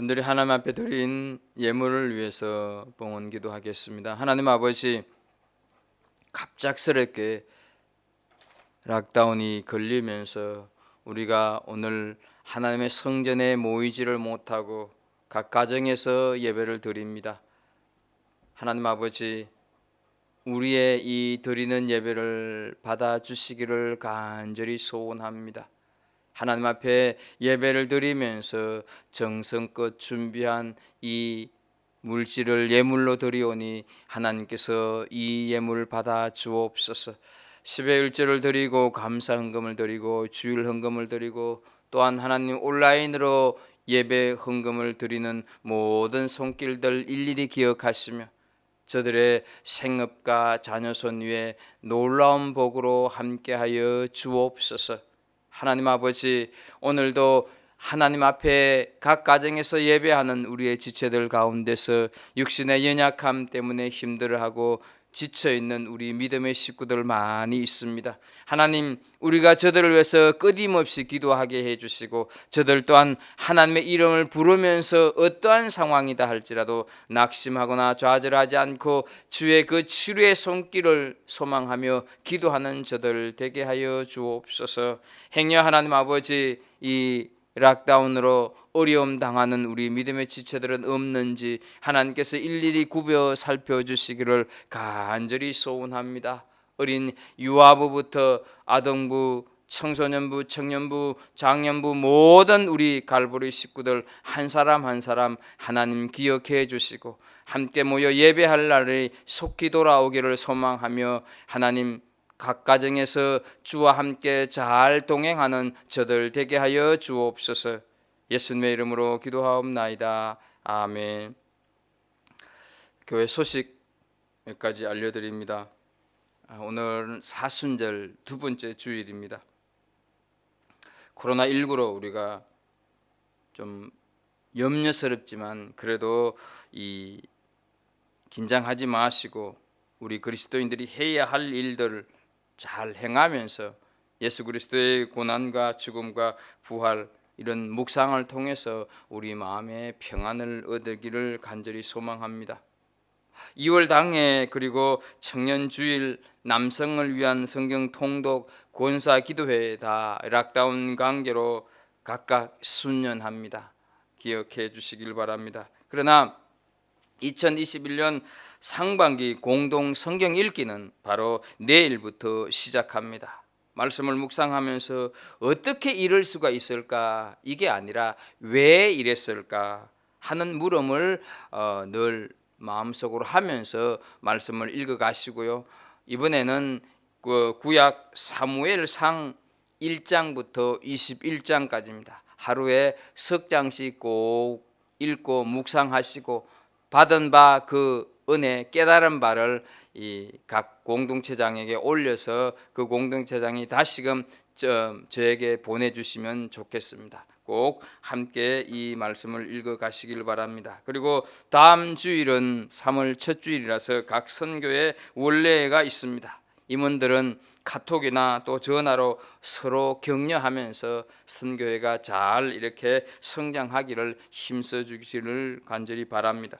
여러분들이 하나님 앞에 드린 예물을 위해서 봉헌 기도하겠습니다. 하나님 아버지, 갑작스럽게 락다운이 걸리면서 우리가 오늘 하나님의 성전에 모이지를 못하고 각 가정에서 예배를 드립니다. 하나님 아버지, 우리의 이 드리는 예배를 받아주시기를 간절히 소원합니다. 하나님 앞에 예배를 드리면서 정성껏 준비한 이 물질을 예물로 드리오니 하나님께서 이 예물을 받아 주옵소서. 10의 1조를 드리고 감사 헌금을 드리고 주일 헌금을 드리고 또한 하나님 온라인으로 예배 헌금을 드리는 모든 손길들 일일이 기억하시며 저들의 생업과 자녀손 위에 놀라운 복으로 함께하여 주옵소서. 하나님 아버지, 오늘도 하나님 앞에 각 가정에서 예배하는 우리의 지체들 가운데서 육신의 연약함 때문에 힘들어하고 지쳐있는 우리 믿음의 식구들 많이 있습니다. 하나님, 우리가 저들을 위해서 끊임없이 기도하게 해주시고 저들 또한 하나님의 이름을 부르면서 어떠한 상황이다 할지라도 낙심하거나 좌절하지 않고 주의 그 치료의 손길을 소망하며 기도하는 저들 되게 하여 주옵소서. 행여 하나님 아버지, 이 락다운으로 어려움 당하는 우리 믿음의 지체들은 없는지 하나님께서 일일이 구벼 살펴주시기를 간절히 소원합니다. 어린 유아부부터 아동부, 청소년부, 청년부, 장년부 모든 우리 갈보리 식구들 한 사람 한 사람 하나님 기억해 주시고 함께 모여 예배할 날이 속히 돌아오기를 소망하며 하나님 각 가정에서 주와 함께 잘 동행하는 저들 되게 하여 주옵소서. 예수님의 이름으로 기도하옵나이다. 아멘. 교회 소식 몇 가지 알려드립니다. 오늘은 사순절 두 번째 주일입니다. 코로나19로 우리가 좀 염려스럽지만 그래도 이 긴장하지 마시고 우리 그리스도인들이 해야 할 일들을 잘 행하면서 예수 그리스도의 고난과 죽음과 부활 이런 묵상을 통해서 우리 마음의 평안을 얻기를 간절히 소망합니다. 2월 당회 그리고 청년주일 남성을 위한 성경 통독 권사 기도회 다 락다운 관계로 각각 순년합니다. 기억해 주시길 바랍니다. 그러나 2021년 상반기 공동 성경 읽기는 바로 내일부터 시작합니다. 말씀을 묵상하면서 어떻게 이럴 수가 있을까? 이게 아니라 왜 이랬을까? 하는 물음을 늘 마음속으로 하면서 말씀을 읽어가시고요. 이번에는 그 구약 사무엘상 1장부터 21장까지입니다. 하루에 석 장씩 꼭 읽고 묵상하시고 받은 바 그 은혜 깨달은 바를 이 각 공동체장에게 올려서 그 공동체장이 다시금 저에게 보내주시면 좋겠습니다. 꼭 함께 이 말씀을 읽어가시길 바랍니다. 그리고 다음 주일은 3월 첫 주일이라서 각 선교회 원례가 있습니다. 임원들은 카톡이나 또 전화로 서로 격려하면서 선교회가 잘 이렇게 성장하기를 힘써 주시기를 간절히 바랍니다.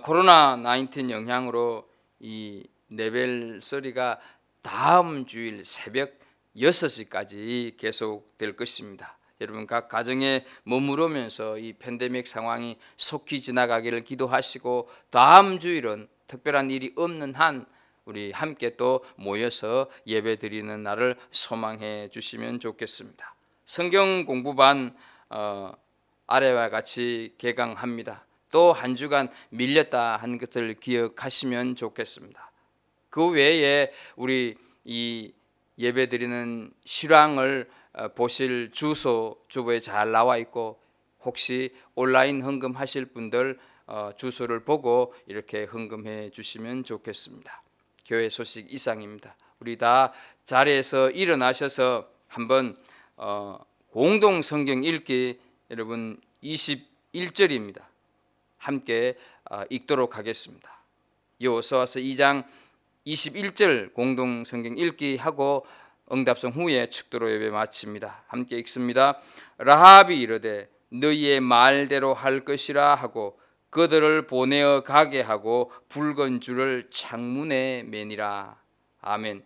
코로나 19 영향으로 이 레벨 3가 다음 주일 새벽 6시까지 계속될 것입니다. 여러분 각 가정에 머무르면서 이 팬데믹 상황이 속히 지나가기를 기도하시고 다음 주일은 특별한 일이 없는 한 우리 함께 또 모여서 예배 드리는 날을 소망해 주시면 좋겠습니다. 성경 공부반 아래와 같이 개강합니다. 또 한 주간 밀렸다 한 것을 기억하시면 좋겠습니다. 그 외에 우리 이 예배 드리는 실황을 보실 주소에 잘 나와 있고 혹시 온라인 헌금하실 분들 주소를 보고 이렇게 헌금해 주시면 좋겠습니다. 교회 소식 이상입니다. 우리 다 자리에서 일어나셔서 한번 공동 성경 읽기 여러분 21절입니다. 함께 읽도록 하겠습니다. 여호수아서 2장 21절 공동 성경 읽기 하고 응답송 후에 축도로 예배 마칩니다. 함께 읽습니다. 라합이 이르되 너희의 말대로 할 것이라 하고 그들을 보내어 가게 하고 붉은 줄을 창문에 매니라. 아멘.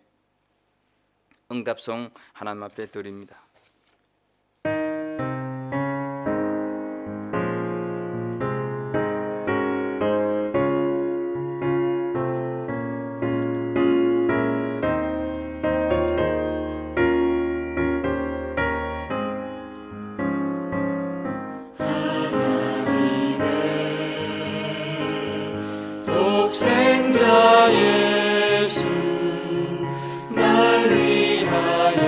응답송 하나님 앞에 드립니다. 독생자 예수 날 위하여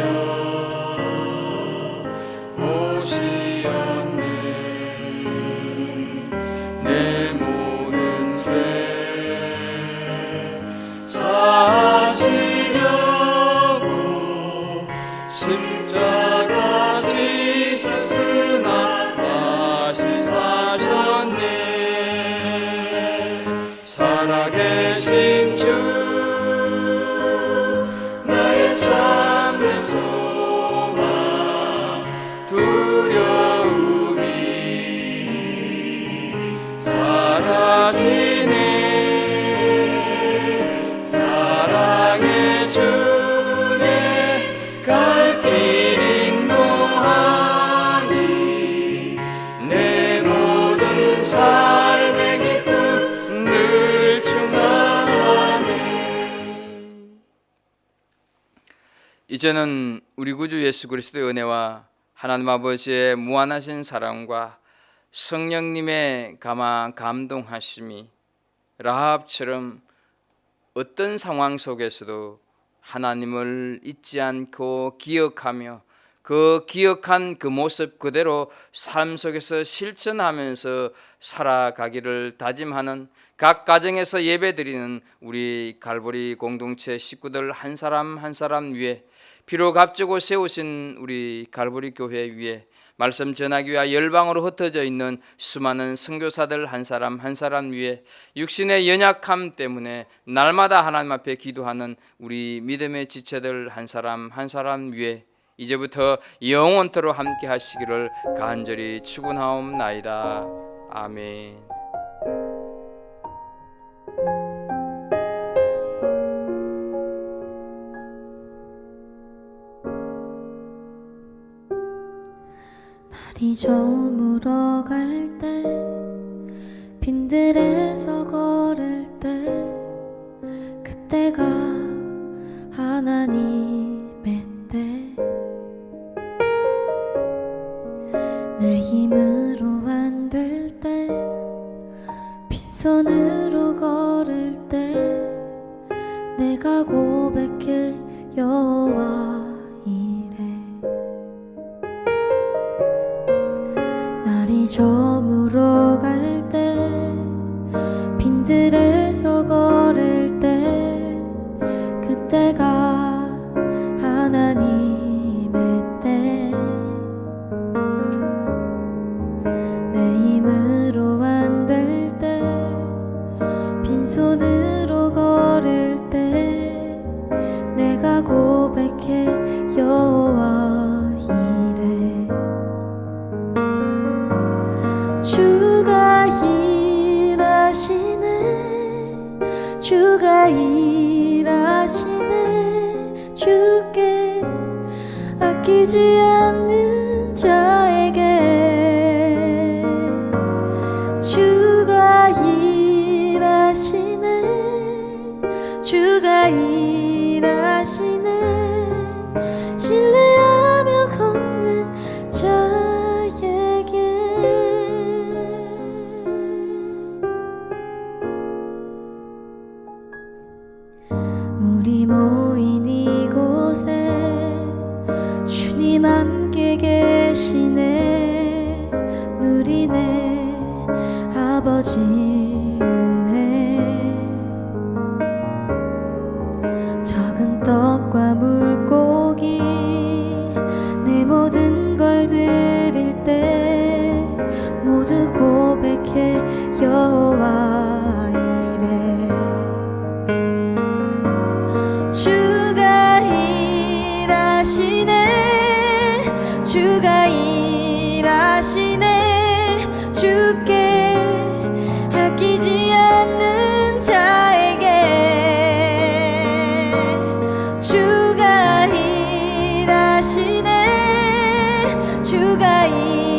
이제는 우리 구주 예수 그리스도의 은혜와 하나님 아버지의 무한하신 사랑과 성령님의 감동하심이 라합처럼 어떤 상황 속에서도 하나님을 잊지 않고 기억하며 그 기억한 그 모습 그대로 삶 속에서 실천하면서 살아가기를 다짐하는, 각 가정에서 예배드리는 우리 갈보리 공동체 식구들 한 사람 한 사람 위에, 비록 앞두고 세우신 우리 갈보리 교회 위에 말씀 전하기 위해 열방으로 흩어져 있는 수많은 선교사들 한 사람 한 사람 위에, 육신의 연약함 때문에 날마다 하나님 앞에 기도하는 우리 믿음의 지체들 한 사람 한 사람 위에 이제부터 영원토록 함께 하시기를 간절히 축원하옵나이다. 아멘. 날이 저물어 갈 때, 빈들에서 걸을 때, 그때가 하나님의 때. 내 힘으로 안 될 때, 빈손으로 걸을 때, 내가 고백해 여호와 이래. 날이 저물어 갈 때, 빈들에서 걸을 때, 그때가 하나님의 때. 내 힘으로 안 될 때, 빈손으로 걸을 때, 내가 고백해 여호와 이래. 주가 일하시네, 주가 일하시네. 주께 아끼지 않는 자에게 주가 일하시네, 주가 일하시네. 신뢰하며 걷는 자에게. 우리 모인 이곳에 주님 함께 계시네. 누리네 아버지 은혜. 적은 떡과 물고기 내 모든 걸 드릴 때, 모두 고백해 여호와 이래. 주가 일하시네, 주가 일하시네. 주께 아끼지 않는 자에게 주가 일하시네, 주가 일하시네.